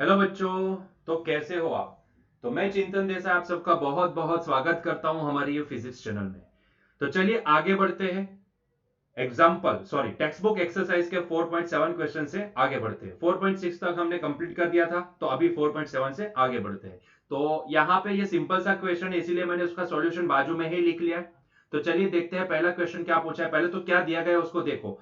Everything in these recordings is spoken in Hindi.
हेलो बच्चों। तो कैसे हो आप? तो मैं चिंतन देसाई आप सबका बहुत बहुत स्वागत करता हूं हमारी ये फिजिक्स चैनल में। तो चलिए आगे बढ़ते हैं। टेक्स्ट बुक एक्सरसाइज के 4.7 क्वेश्चन से आगे बढ़ते हैं। 4.6 तक हमने कंप्लीट कर दिया था, तो अभी 4.7 से आगे बढ़ते हैं। तो यहाँ पे ये सिंपल सा क्वेश्चन है, इसीलिए मैंने उसका सॉल्यूशन बाजू में ही लिख लिया है। तो चलिए देखते हैं पहला क्वेश्चन क्या पूछा है। पहले तो क्या दिया गया है उसको देखो।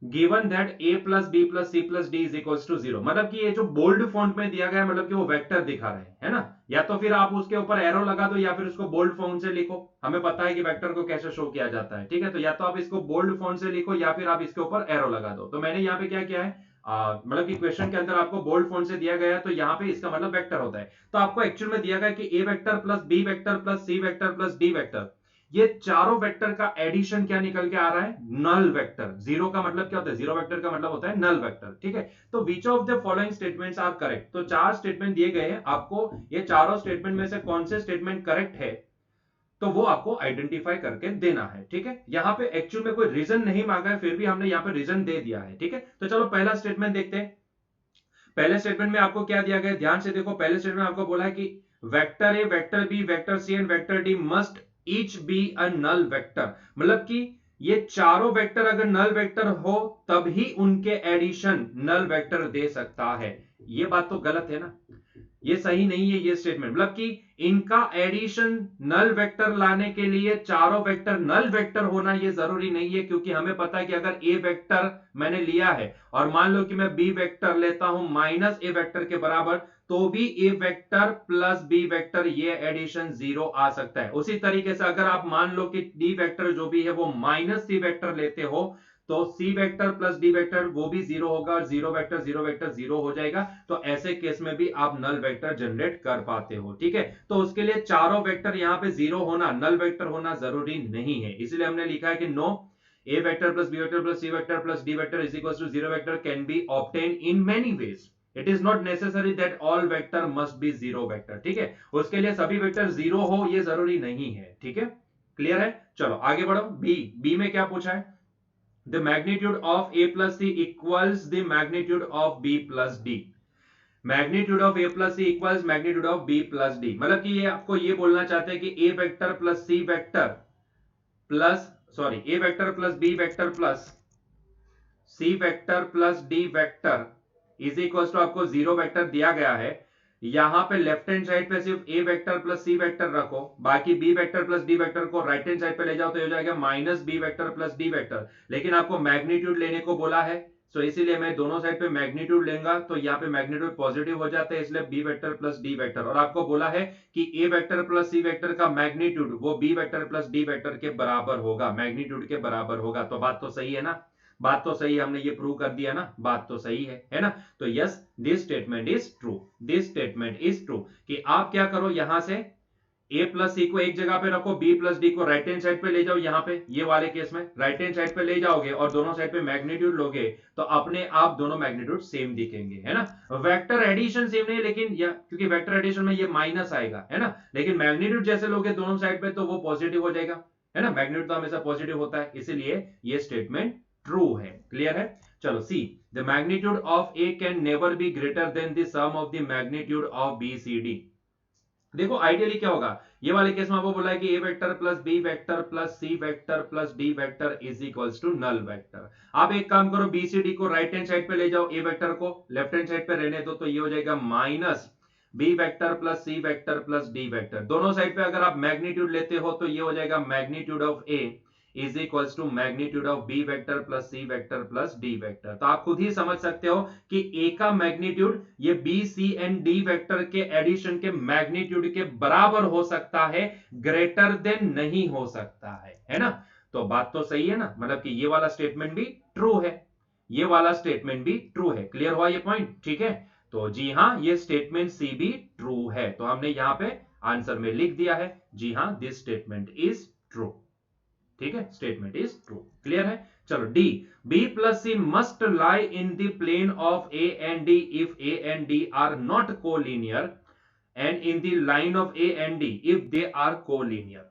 Given that a plus B plus C plus D is equals to zero, मतलब कि ये जो बोल्ड फॉन्ट में दिया गया है, मतलब कि वो वेक्टर दिखा रहे हैं, है ना। या तो फिर आप उसके ऊपर एरो लगा दो या फिर उसको बोल्ड फॉन्ट से लिखो। हमें पता है कि वेक्टर को कैसे शो किया जाता है, ठीक है। तो या तो आप इसको बोल्ड फॉन्ट से लिखो या फिर आप इसके ऊपर एरो लगा दो। तो मैंने यहाँ पे क्या किया है, मतलब कि क्वेश्चन के अंदर आपको बोल्ड फॉन्ट से दिया गया है, तो यहाँ पे इसका मतलब वेक्टर होता है। तो आपको एक्चुअल में दिया गया कि A vector plus B vector plus C vector plus D vector, ये चारों वेक्टर का एडिशन क्या निकल के आ रहा है, नल वेक्टर। जीरो का मतलब क्या होता है, जीरो वेक्टर का मतलब होता है नल वेक्टर, ठीक है। तो which of the following statements are correct, तो चार स्टेटमेंट दिए गए हैं आपको। ये चारों स्टेटमेंट में से कौन से स्टेटमेंट करेक्ट है, तो वो आपको आइडेंटिफाई करके देना है, ठीक है। यहाँ पे एक्चुअल में कोई रीजन नहीं मांगा है, फिर भी हमने यहाँ पे रीजन दे दिया है, ठीक है। तो चलो पहला स्टेटमेंट देखते हैं। पहले स्टेटमेंट में आपको क्या दिया गया, ध्यान से देखो। पहले स्टेटमेंट में आपको बोला है कि vector A vector B vector C and vector D must each be a null vector, मतलब कि ये चारों वेक्टर अगर नल वेक्टर हो तभी उनके एडिशन नल वेक्टर दे सकता है। ये बात तो गलत है ना, ये सही नहीं है ये स्टेटमेंट। मतलब कि इनका एडिशन नल वेक्टर लाने के लिए चारों वेक्टर नल वेक्टर होना ये जरूरी नहीं है, क्योंकि हमें पता है कि अगर ए वेक्टर मैंने लिया है और मान लो कि मैं बी वेक्टर लेता हूं माइनस ए वेक्टर के बराबर, तो भी ए वेक्टर प्लस बी वेक्टर ये एडिशन जीरो आ सकता है। उसी तरीके से अगर आप मान लो कि डी वेक्टर जो भी है वो माइनस सी वेक्टर लेते हो, तो सी वेक्टर प्लस डी वेक्टर वो भी जीरो होगा और जीरो वेक्टर जीरो हो जाएगा। तो ऐसे केस में भी आप नल वेक्टर जनरेट कर पाते हो, ठीक है। तो उसके लिए चारों वेक्टर यहाँ पे जीरो होना, नल वेक्टर होना जरूरी नहीं है, इसलिए हमने लिखा है कि no, a vector plus b vector plus c vector plus d vector is equals to zero vector can be obtained in many ways. It is not necessary that all vector must be zero vector, ठीक है। उसके लिए सभी वेक्टर जीरो हो ये जरूरी नहीं है, ठीक है। क्लियर है। चलो आगे बढ़ो। बी में क्या पूछा है, the magnitude of a plus c equals the magnitude of b plus d। Magnitude of A plus C equals magnitude of B plus D, मतलब कि ये आपको ये बोलना चाहते हैं कि A vector plus C vector plus A vector plus B vector plus C vector plus D vector is equal to, आपको जीरो वेक्टर दिया गया है। यहां पे लेफ्ट हैंड साइड पे सिर्फ A vector plus C vector रखो, बाकी B vector plus D vector को राइट हैंड साइड पे ले जाओ तो हो जाएगा minus B vector plus D vector. लेकिन आपको मैग्नीट्यूड लेने को बोला है, सो इसीलिए मैं दोनों साइड पे मैग्नीट्यूड लेंगा, तो यहाँ पे मैग्नीट्यूड पॉजिटिव हो जाता है, इसलिए B vector plus D vector. और आपको बोला है कि A vector plus C vector का मैग्नीट्यूड वो B vector plus D vector के बराबर होगा, मैग्नीट्यूड के बराबर होगा। तो बात तो सही है ना, बात तो सही है, हमने ये प्रूव कर दिया ना, बात तो सही है ना। तो yes, this statement is true, this statement is true. कि आप क्या करो, यहां से a प्लस सी को एक जगह पे रखो, b प्लस डी को राइट हैंड साइड पे ले जाओ। यहाँ पे ये वाले केस में राइट हैंड साइड पे ले जाओगे और दोनों साइड पे मैग्नीट्यूड लोगे, तो अपने आप दोनों मैग्नीट्यूड सेम दिखेंगे, है ना। वेक्टर एडिशन सेम नहीं, लेकिन क्योंकि वेक्टर एडिशन में ये माइनस आएगा, है ना। लेकिन मैग्नीट्यूड जैसे लोगे दोनों साइड पे तो वो पॉजिटिव हो जाएगा, है ना। मैग्नीट्यूड तो हमेशा पॉजिटिव होता है, इसीलिए ये स्टेटमेंट ट्रू है। क्लियर है। चलो C, the magnitude of A can never be greater than the sum of the magnitude of B C D. देखो आइडियली क्या होगा, ये वाले केस में आपको बोला है कि A vector plus B vector plus C vector plus D vector is equals to null vector. आप एक काम करो, बी सी डी को राइट हैंड साइड पे ले जाओ, ए वेक्टर को लेफ्ट हैंड साइड पे रहने दो, तो ये हो जाएगा minus B vector plus C vector plus D vector. दोनों साइड पे अगर आप मैग्नीट्यूड लेते हो तो ये हो जाएगा magnitude of A is equals to magnitude of B vector plus C vector plus D vector. तो आप खुद ही समझ सकते हो कि ए का मैग्नीट्यूड ये B C and D vector के एडिशन के मैग्नीट्यूड के बराबर हो सकता है, ग्रेटर देन नहीं हो सकता है ना। तो बात तो सही है ना, मतलब कि ये वाला स्टेटमेंट भी ट्रू है, ये वाला स्टेटमेंट भी ट्रू है। क्लियर हुआ ये पॉइंट, ठीक है। तो जी हाँ, ये स्टेटमेंट सी भी ट्रू है, तो हमने यहां पे आंसर में लिख दिया है, जी हाँ, दिस स्टेटमेंट इज ट्रू, ठीक है, स्टेटमेंट इज ट्रू। क्लियर है। चलो D, B plus C must lie in the plane of A and D if A and D are not collinear and in the line of A and D if they are collinear.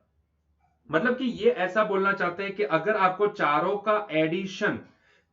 मतलब कि ये ऐसा बोलना चाहते हैं कि अगर आपको चारों का एडिशन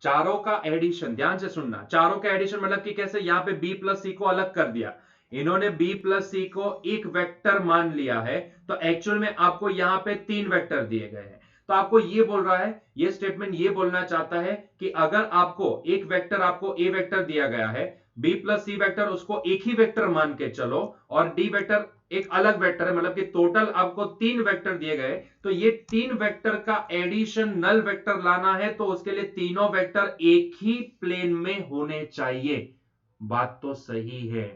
चारों का एडिशन, ध्यान से सुनना, चारों का एडिशन मतलब कि कैसे, यहां पे b प्लस सी को अलग कर दिया, इन्होंने b प्लस सी को एक वेक्टर मान लिया है, तो एक्चुअल में आपको यहां पे 3 वेक्टर दिए गए हैं। तो आपको ये बोल रहा है, ये स्टेटमेंट ये बोलना चाहता है कि अगर आपको एक वेक्टर, आपको a वेक्टर दिया गया है, b प्लस सी वेक्टर उसको एक ही वेक्टर मान के चलो, और d वेक्टर एक अलग वेक्टर है, मतलब कि टोटल आपको 3 वेक्टर दिए गए, तो ये 3 वेक्टर का एडिशन नल वेक्टर लाना है, तो उसके लिए तीनों वेक्टर एक ही प्लेन में होने चाहिए। बात तो सही है,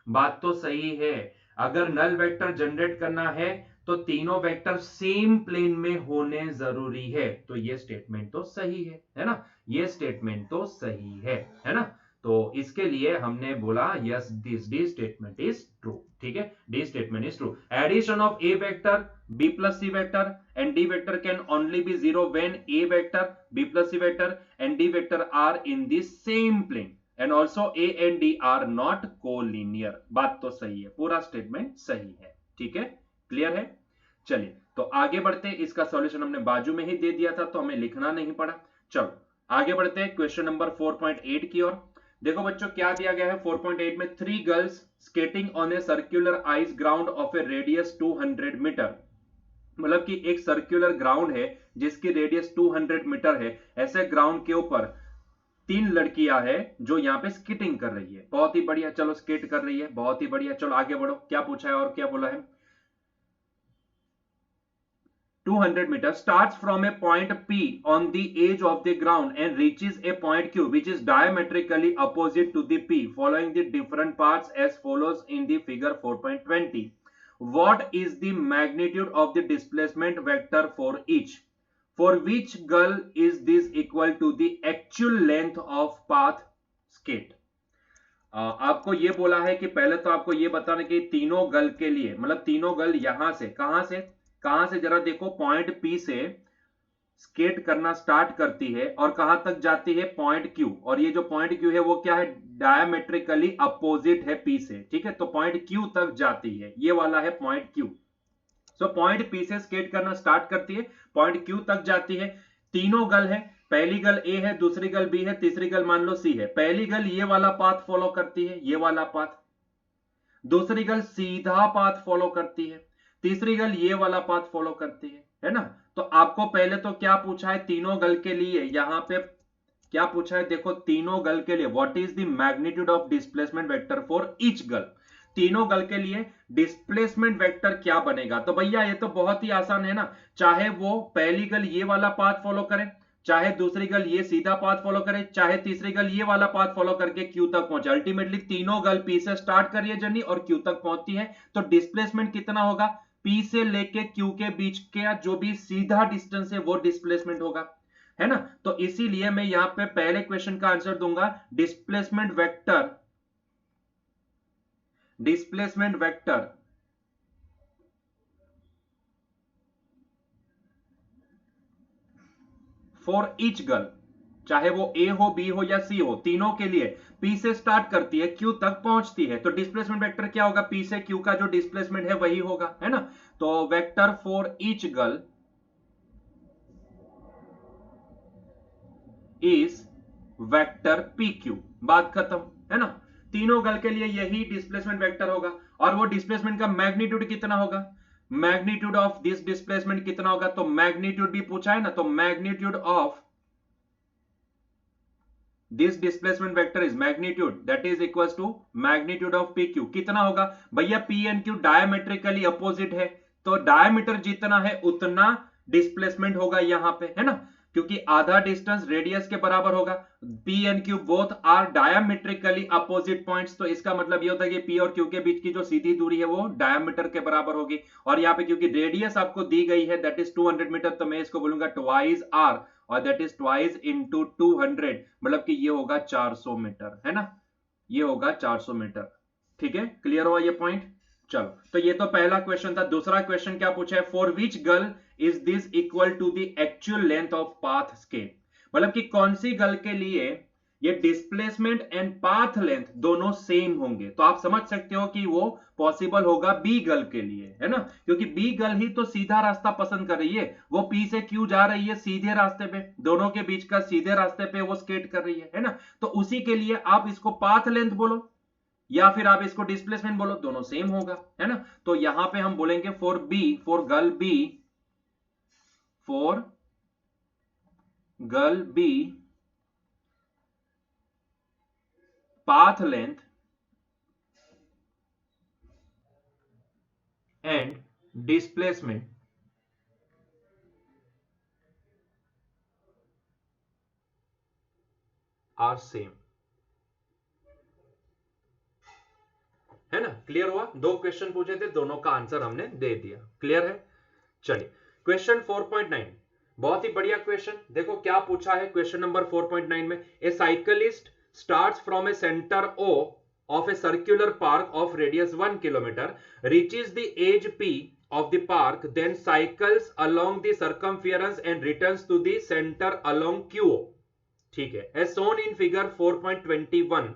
बात तो सही है। अगर नल वेक्टर जनरेट करना है तो तीनों वेक्टर सेम प्लेन में होने जरूरी है। तो ये स्टेटमेंट तो सही है ना, ये स्टेटमेंट तो सही है ना। तो इसके लिए हमने बोला yes, this D statement is true. ठीक है, D statement is true. Addition of A vector b plus c vector and d vector can only be zero when a vector, b plus c vector and d vector are in the same plane and also a and d are not collinear। बात तो सही है, पूरा स्टेटमेंट सही है। ठीक है, क्लियर है। चलिए तो आगे बढ़ते हैं, इसका सॉल्यूशन हमने बाजू में ही दे दिया था तो हमें लिखना नहीं पड़ा। चलो आगे बढ़ते हैं क्वेश्चन नंबर 4.8 की ओर। देखो बच्चों क्या दिया गया है 4.8 में, 3 girls skating on a circular ice ground of a radius 200 metre. मतलब कि एक सर्कुलर ग्राउंड है जिसकी रेडियस 200 मीटर है, ऐसे ग्राउंड के ऊपर 3 लड़कियां हैं जो यहाँ पे स्केटिंग कर रही है। बहुत ही बढ़िया, चलो स्केट कर रही है, बहुत ही बढ़िया। चलो आगे बढ़ो, क्या पूछा है और क्या बोला है। 200 meter starts from a point P on the edge of the ground and reaches a point Q which is diametrically opposite to the P, following the different paths as follows in the figure 4.20. What is the magnitude of the displacement vector for each? For which girl is this equal to the actual length of path skate? आपको ये बोला है कि पहले तो आपको ये बताना कि तीनों गर्ल के लिए, मतलब तीनों गर्ल यहां से कहां से जरा देखो, पॉइंट पी से स्केट करना स्टार्ट करती है और कहां तक जाती है, पॉइंट क्यू। और ये जो पॉइंट क्यू है वो क्या है, डायमेट्रिकली अपोजिट है पी से। ठीक है, तो पॉइंट क्यू तक जाती है, ये वाला है point Q. So point P से स्केट करना स्टार्ट करती है, पॉइंट क्यू तक जाती है। तीनों गर्ल है, पहली गर्ल ए है, दूसरी गर्ल बी है, तीसरी गर्ल मान लो सी है। पहली गर्ल ये वाला पाथ फॉलो करती है, ये वाला पाथ। दूसरी गर्ल सीधा पाथ फॉलो करती है, तीसरी गर्ल ये वाला पाथ फॉलो करती है ना। तो आपको पहले तो क्या पूछा है, तीनों गर्ल के लिए यहां पे क्या पूछा है, देखो तीनों गर्ल के लिए what is the magnitude of displacement vector for each girl. तीनों गर्ल के लिए डिस्प्लेसमेंट वेक्टर क्या बनेगा, तो भैया ये तो बहुत ही आसान है ना। चाहे वो पहली गर्ल ये वाला पाथ फॉलो करे, चाहे दूसरी गर्ल ये सीधा पाथ फॉलो करे, चाहे तीसरी गर्ल ये वाला पाथ फॉलो करके क्यू तक पहुंचे, अल्टीमेटली तीनों गर्ल पी से स्टार्ट कर रही है जर्नी और क्यू तक पहुंचती है। तो डिस्प्लेसमेंट कितना होगा, पी से लेके क्यू के बीच का जो भी सीधा डिस्टेंस है वो डिस्प्लेसमेंट होगा, है ना। तो इसीलिए मैं यहां पे पहले क्वेश्चन का आंसर दूंगा displacement vector, displacement vector for each girl, चाहे वो ए हो, बी हो या सी हो, तीनों के लिए पी से स्टार्ट करती है, क्यू तक पहुंचती है। तो डिस्प्लेसमेंट वेक्टर क्या होगा, पी से क्यू का जो डिस्प्लेसमेंट है वही होगा, है ना। तो vector for each girl is vector P Q, बात खत्म, है ना। तीनों गर्ल के लिए यही डिस्प्लेसमेंट वेक्टर होगा। और वो डिस्प्लेसमेंट का मैग्नीट्यूड कितना होगा, मैग्नीट्यूड ऑफ दिस डिस्प्लेसमेंट कितना होगा, तो मैग्नीट्यूड भी पूछा है ना, तो magnitude of this displacement vector is magnitude that is equals to magnitude of P Q. कितना होगा भैया, P and Q diametrically opposite है, तो डायमीटर जितना है उतना डिस्प्लेसमेंट होगा यहां पे, है ना, क्योंकि आधा डिस्टेंस रेडियस के बराबर होगा। P and Q both are diametrically opposite points, तो इसका मतलब ये होता है कि P और Q के बीच की जो सीधी दूरी है वो डायमीटर के बराबर होगी। और यहाँ पे क्योंकि रेडियस आपको दी गई है दैट इज 200 मीटर, तो मैं इसको बोलूंगा ट्वाइस R, और दैट इज ट्वाइस इंटू 200, मतलब कि ये होगा 400 मीटर, है ना, ये होगा 400 मीटर। ठीक है, क्लियर हुआ ये पॉइंट। चलो तो ये तो पहला क्वेश्चन था। दूसरा क्वेश्चन क्या पूछा है, for which girl is this equal to the actual length of path skate, मतलब कि कौन सी गर्ल के लिए ये डिस्प्लेसमेंट एंड पाथ लेंथ दोनों सेम होंगे, तो आप समझ सकते हो कि वो पॉसिबल होगा बी गर्ल के लिए, है ना, क्योंकि बी गर्ल ही तो सीधा रास्ता पसंद कर रही है, वो पी से क्यू जा रही है सीधे रास्ते पे, दोनों के बीच का सीधे रास्ते पे वो स्केट कर रही है ना, तो उसी के लिए आप इसको पाथ लेंथ बोलो या फिर आप इसको डिस्प्लेसमेंट बोलो, दोनों सेम होगा, है ना। तो यहां पे हम बोलेंगे for B, for girl B, for girl B path length and displacement are same, है ना। क्लियर हुआ, दो क्वेश्चन पूछे थे, दोनों का आंसर हमने दे दिया, क्लियर है। चलिए क्वेश्चन 4.9, बहुत ही बढ़िया क्वेश्चन, देखो क्या पूछा है क्वेश्चन नंबर 4.9 में। A cyclist starts from a centre O of a circular park of radius 1 kilometer, reaches the edge P of the park, then cycles along the circumference and returns to the center along QO. ठीक है, as shown in figure 4.21.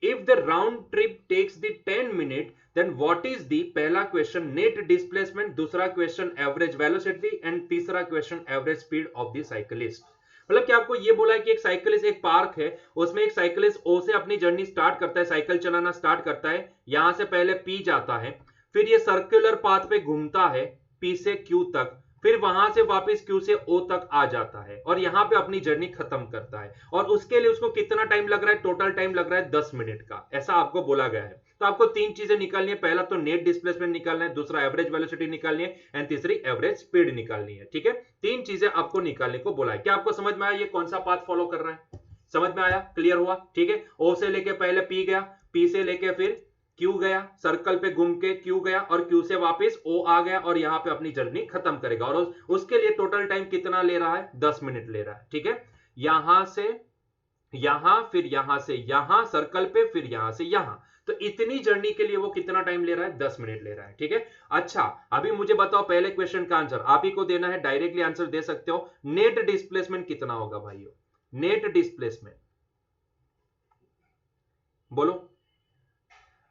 If the round trip takes the 10 minute, then what is the, पहला क्वेश्चन net displacement, दूसरा क्वेश्चन average velocity and तीसरा question average speed of the cyclist। मतलब कि आपको ये बोला है कि एक साइकिलिस्ट, एक पार्क है, उसमें एक साइकिलिस्ट ओ से अपनी जर्नी स्टार्ट करता है, साइकिल चलाना स्टार्ट करता है, यहां से पहले पी जाता है, फिर ये सर्कुलर पाथ पे घूमता है पी से क्यू तक, फिर वहां से वापस क्यू से ओ तक आ जाता है और यहां पे अपनी जर्नी खत्म करता है, और उसके लिए उसको कितना टाइम लग रहा है, टोटल टाइम लग रहा है 10 मिनट का, ऐसा आपको बोला गया है। तो आपको तीन चीजें निकालनी है, पहला तो नेट डिस्प्लेसमेंट निकालना है, दूसरा एवरेज वेलोसिटी निकालनी है एंड तीसरी एवरेज स्पीड निकालनी है, ठीक है। तीन चीजें आपको निकालने को बोला है। क्या आपको समझ में आया ये कौन सा पाथ फॉलो कर रहा है, समझ में आया, क्लियर हुआ, ठीक है। ओ से लेके पहले पी गया, पी से लेके फिर क्यू गया, सर्कल पे घूम के क्यू गया और क्यू से वापस ओ आ गया और यहां पे अपनी जर्नी खत्म करेगा, और उसके लिए टोटल टाइम कितना ले रहा है, 10 मिनट ले रहा है, ठीक है। यहां से यहां, फिर यहां से यहां सर्कल पे, फिर यहां से यहां, तो इतनी जर्नी के लिए वो कितना टाइम ले रहा है, 10 मिनट ले रहा है, ठीक है। अच्छा अभी मुझे बताओ पहले क्वेश्चन का आंसर आप ही को देना है, डायरेक्टली आंसर दे सकते हो। नेट डिस्प्लेसमेंट कितना होगा भाइयों, नेट डिस्प्लेसमेंट बोलो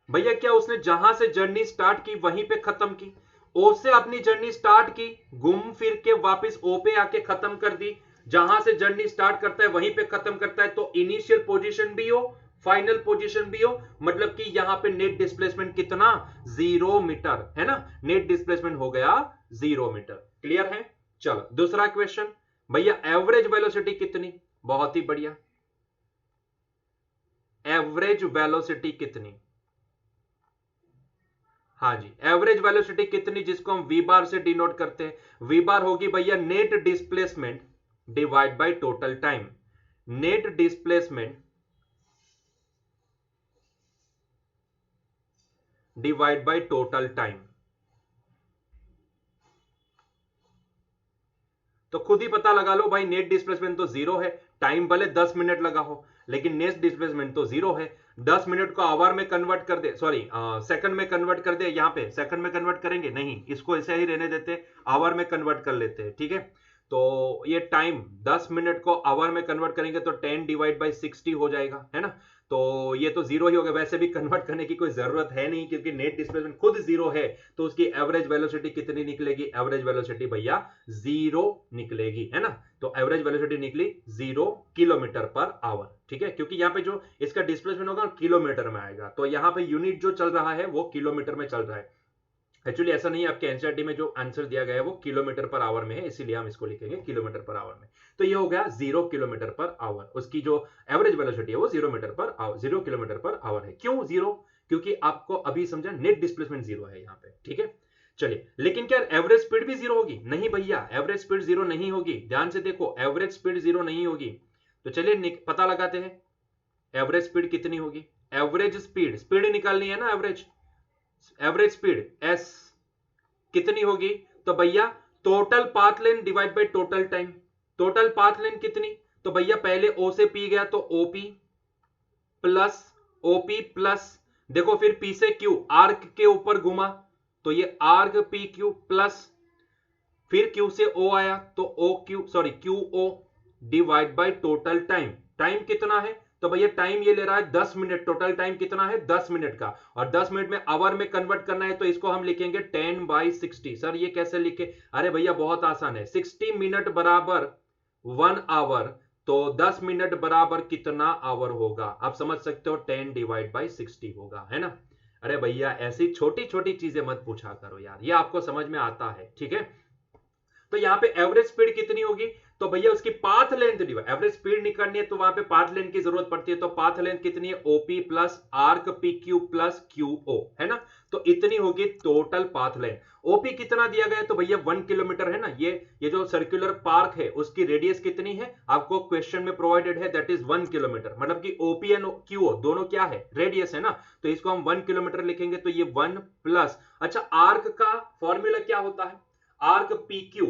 भैया। क्या उसने जहां से जर्नी स्टार्ट की वहीं पे खत्म की, ओ से अपनी जर्नी स्टार्ट की, घूम फिर के वापस ओ पे आके खत्म कर दी, जहां से जर्नी स्टार्ट करता है वहीं पे खत्म करता है, तो इनिशियल पोजीशन भी हो फाइनल पोजीशन भी हो, मतलब कि यहां पे नेट डिस्प्लेसमेंट कितना, 0 मीटर, है ना, नेट डिस्प्लेसमेंट हो गया 0 मीटर, क्लियर है। चलो दूसरा क्वेश्चन, भैया एवरेज वेलोसिटी कितनी, बहुत ही बढ़िया, एवरेज वेलोसिटी कितनी, हाँ जी, एवरेज वेलोसिटी कितनी, जिसको हम वी बार से डिनोट करते हैं, वी बार होगी भैया net displacement divide by total time, net displacement divide by total time. तो खुद ही पता लगा लो भाई, नेट डिस्प्लेसमेंट तो 0 है, टाइम भले 10 मिनट लगा हो लेकिन नेट डिस्प्लेसमेंट तो 0 है। 10 मिनट को आवर में कन्वर्ट कर दे, सॉरी सेकंड में कन्वर्ट कर दे, यहां पे सेकंड में कन्वर्ट करेंगे नहीं, इसको ऐसे ही रहने देते, आवर में कन्वर्ट कर लेते हैं, ठीक है। तो ये टाइम 10 मिनट को आवर में कन्वर्ट करेंगे तो 10 डिवाइड बाई 60 हो जाएगा, है ना। तो ये तो 0 ही हो गया, वैसे भी कन्वर्ट करने की कोई जरूरत है नहीं क्योंकि नेट डिस्प्लेसमेंट खुद 0 है, तो उसकी एवरेज वेलोसिटी कितनी निकलेगी, एवरेज वेलोसिटी भैया 0 निकलेगी, है ना। तो एवरेज वेलोसिटी निकली 0 किलोमीटर पर आवर, ठीक है, क्योंकि यहाँ पे जो इसका डिस्प्लेसमेंट होगा किलोमीटर में आएगा, तो यहाँ पे यूनिट जो चल रहा है वो किलोमीटर में चल रहा है। एक्चुअली ऐसा नहीं है, आपके एनसीईआरटी में जो आंसर दिया गया है वो किलोमीटर पर आवर में है, इसीलिए हम इसको लिखेंगे किलोमीटर पर आवर में। तो ये हो गया 0 किलोमीटर पर आवर, उसकी जो एवरेज वेलोसिटी है वो 0 मीटर पर 0 किलोमीटर पर आवर है। क्यों 0, क्योंकि आपको अभी समझा नेट डिस्प्लेसमेंट 0 है यहाँ पे, ठीक है। चलिए लेकिन क्या एवरेज स्पीड भी 0 होगी, नहीं भैया एवरेज स्पीड 0 नहीं होगी, ध्यान से देखो एवरेज स्पीड 0 नहीं होगी। तो चलिए पता लगाते हैं एवरेज स्पीड कितनी होगी, एवरेज स्पीड, स्पीड निकालनी है ना, एवरेज स्पीड एस कितनी होगी, तो भैया total path length divide by total time, total path length कितनी, तो भैया पहले ओ से पी गया तो ओपी प्लस ओपी प्लस, देखो फिर पी से क्यू आर्क के ऊपर घुमा तो ये आर्क पी क्यू प्लस, फिर क्यू से ओ आया तो O Q, sorry Q O divide by total time, time कितना है, तो भैया टाइम ये ले रहा है 10 मिनट, टोटल टाइम कितना है 10 मिनट का, और 10 मिनट में आवर में कन्वर्ट करना है तो इसको हम लिखेंगे 10/60। सर ये कैसे लिखे? अरे भैया बहुत आसान है, 60 मिनट बराबर 1 आवर, तो 10 मिनट बराबर कितना आवर होगा? आप समझ सकते हो 10/60 होगा, है ना? अरे भैया ऐसी छोटी छोटी चीजें मत पूछा करो यार, ये आपको समझ में आता है, ठीक है? तो यहां पे एवरेज स्पीड कितनी होगी? तो भैया उसकी path length divide, average speed निकालनी है तो वहां पे पाथ लेंथ की जरूरत पड़ती है, तो पाथ लेंथ कितनी है? OP plus arc P Q plus Q O, है ना? तो इतनी होगी टोटल पाथ लेंथ। ओपी कितना दिया गया है? तो भैया 1 किलोमीटर है ना, ये जो सर्कुलर पार्क है उसकी रेडियस कितनी है आपको क्वेश्चन में प्रोवाइडेड है, दैट इज 1 किलोमीटर। मतलब कि ओपी एंड क्यूओ दोनों क्या है? रेडियस है ना, तो इसको हम 1 किलोमीटर लिखेंगे, तो ये 1 प्लस, अच्छा आर्क का फॉर्मूला क्या होता है? आर्क पी क्यू,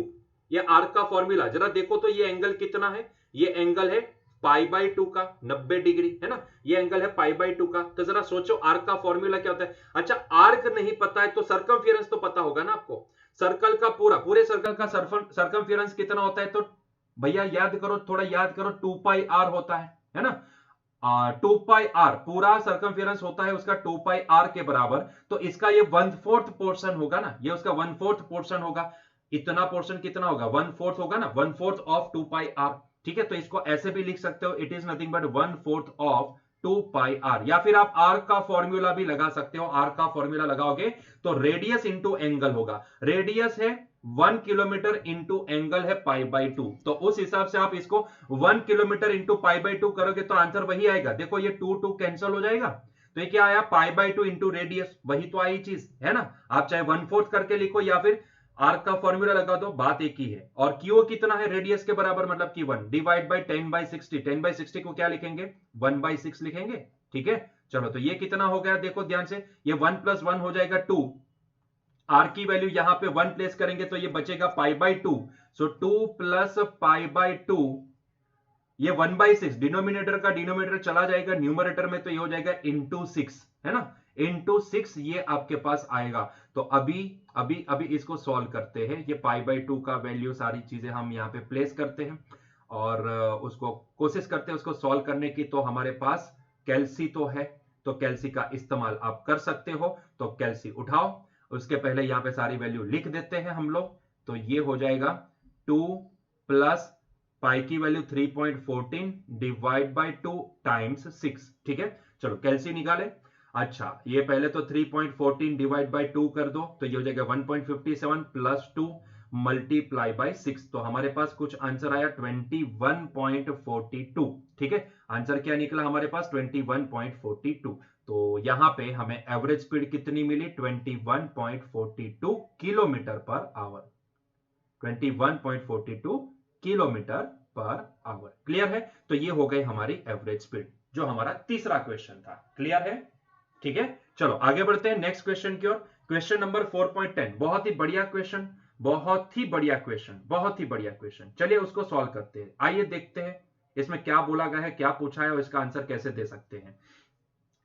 ये आर्क का फॉर्मूला जरा देखो तो, ये एंगल कितना है? ये एंगल है π/2 का 90 डिग्री, है ना? ये एंगल है π/2 का, तो जरा सोचो आर्क का फॉर्मूला क्या होता है? अच्छा आर्क नहीं पता है तो सर्कमफियरेंस तो पता होगा ना आपको, सर्कल का पूरे सर्कल का सर्कमफियरेंस कितना होता है? तो भैया याद करो, थोड़ा याद करो, 2πr होता है ना? 2πr पूरा सर्कमफियरेंस होता है उसका 2πr के बराबर, तो इसका ये 1/4 पोर्शन होगा ना, ये उसका 1/4 पोर्शन होगा। इतना पोर्शन कितना होगा? 1/4 होगा ना, 1/4 ऑफ 2πr, ठीक है? तो इसको ऐसे भी लिख सकते हो, it is nothing but 1/4 of 2πr, या फिर आप आर्क का फॉर्मूला भी लगा सकते हो। आर्क का फॉर्मूला लगाओगे तो रेडियस इंटू एंगल होगा, रेडियस है 1 किलोमीटर इंटू एंगल है π/2, तो उस हिसाब से आप इसको 1 किलोमीटर इंटू π/2 करोगे तो आंसर वही आएगा। देखो ये 2 कैंसिल हो जाएगा, तो ये क्या आया? π/2 इंटू रेडियस, वही तो आई चीज है ना। आप चाहे 1/4 करके लिखो या फिर आर्क का फॉर्मूला लगा दो, बात एक ही है। और क्यू कितना है? रेडियस के बराबर, मतलब कि 1 डिवाइड बाई 10/60, 10/60 को क्या लिखेंगे? 1/6 लिखेंगे, ठीक है? चलो तो ये कितना हो गया देखो ध्यान से, ये 1 + 1 हो जाएगा 2, आर की वैल्यू यहां पे 1 प्लेस करेंगे तो ये बचेगा π/2, सो 2 + π/2, ये 1/6, डिनोमिनेटर का डिनोमिनेटर चला जाएगा न्यूमरेटर में, तो ये हो जाएगा इंटू 6, है ना? इंटू 6 ये आपके पास आएगा। तो अभी अभी अभी इसको सॉल्व करते हैं, ये π/2 का वैल्यू सारी चीजें हम यहाँ पे प्लेस करते हैं और उसको कोशिश करते हैं उसको सॉल्व करने की। तो हमारे पास कैल्सी तो है, तो कैल्सी का इस्तेमाल आप कर सकते हो, तो कैल्सी उठाओ। उसके पहले यहाँ पे सारी वैल्यू लिख देते हैं हम लोग, तो ये हो जाएगा 2 प्लस पाई की वैल्यू 3.14 डिवाइड बाय 2 टाइम्स 6, ठीक है? चलो कैल्सी निकाले। अच्छा ये पहले तो 3.14 डिवाइड बाय 2 कर दो, तो ये हो जाएगा 1.57 प्लस 2 मल्टीप्लाई बाय 6, तो हमारे पास कुछ आंसर आया 21.42, ठीक है? आंसर क्या निकला हमारे पास? 21.42। तो यहां पे हमें एवरेज स्पीड कितनी मिली? 21.42 kilometre per hour, 21.42 kilometre per hour. Clear है? तो ये हो गई हमारी एवरेज स्पीड, जो हमारा तीसरा क्वेश्चन था। क्लियर है? ठीक है, चलो आगे बढ़ते हैं नेक्स्ट क्वेश्चन की ओर। क्वेश्चन नंबर 4.10, बहुत ही बढ़िया क्वेश्चन, बहुत ही बढ़िया क्वेश्चन, बहुत ही बढ़िया क्वेश्चन। चलिए उसको सॉल्व करते हैं। आइए देखते हैं इसमें क्या बोला गया है, क्या पूछा है और इसका आंसर कैसे दे सकते हैं।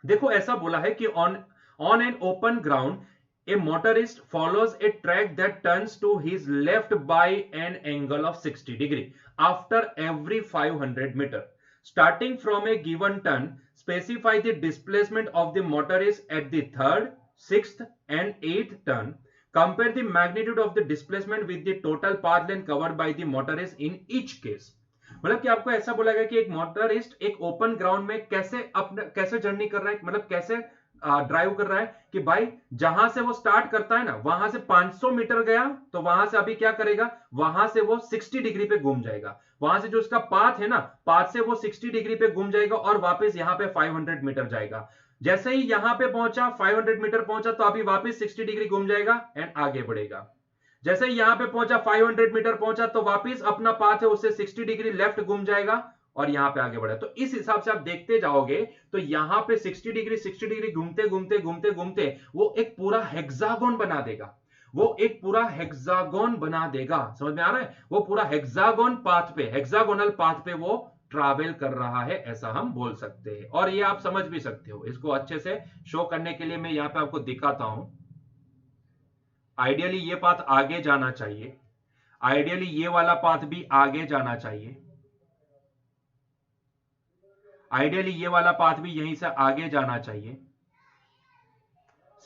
देखो ऐसा बोला है कि on an open ground a motorist follows a track that turns to his left by an angle of 60 degree after every 500 meter. Starting from a given turn, specify the displacement of the motorist at the third, sixth and eighth turn. Compare the magnitude of the displacement with the total path length covered by the motorist in each case. मतलब कि आपको ऐसा बोला गया कि एक मोटरिस्ट एक ओपन ग्राउंड में कैसे जर्नी कर रहा है, मतलब कैसे ड्राइव कर रहा है कि भाई जहां से वो स्टार्ट करता है ना, वहां से 500 मीटर गया तो वहां से अभी क्या करेगा, वहां से वो 60 डिग्री पे घूम जाएगा। वहां से जो उसका पाथ है ना, पाथ से वो 60 डिग्री पे घूम जाएगा और वापस यहां पे 500 मीटर जाएगा। जैसे ही यहां पे पहुंचा 500 मीटर पहुंचा तो अभी वापस 60 डिग्री घूम जाएगा एंड आगे बढ़ेगा। जैसे ही यहां पे पहुंचा 500 मीटर पहुंचा तो वापस अपना पाथ है उससे 60 डिग्री लेफ्ट घूम जाएगा और यहां पे आगे बढ़ा। तो इस हिसाब से आप देखते जाओगे तो यहां पे 60 डिग्री घूमते घूमते घूमते घूमते वो एक पूरा हेक्सागोन बना देगा, वो एक पूरा हेक्सागोन बना देगा। समझ में आ रहा है? वो पूरा हेक्सागोन पाथ पे, हेक्सागोनल पाथ पे वो ट्रैवल कर रहा है, ऐसा हम बोल सकते हैं। और ये आप समझ भी सकते हो, इसको अच्छे से शो करने के लिए मैं यहां पे आपको दिखाता हूं। आइडियली ये पाथ आगे जाना चाहिए, आइडियली ये वाला पाथ भी आगे जाना चाहिए, आइडियली ये वाला पाथ भी यहीं से आगे जाना चाहिए।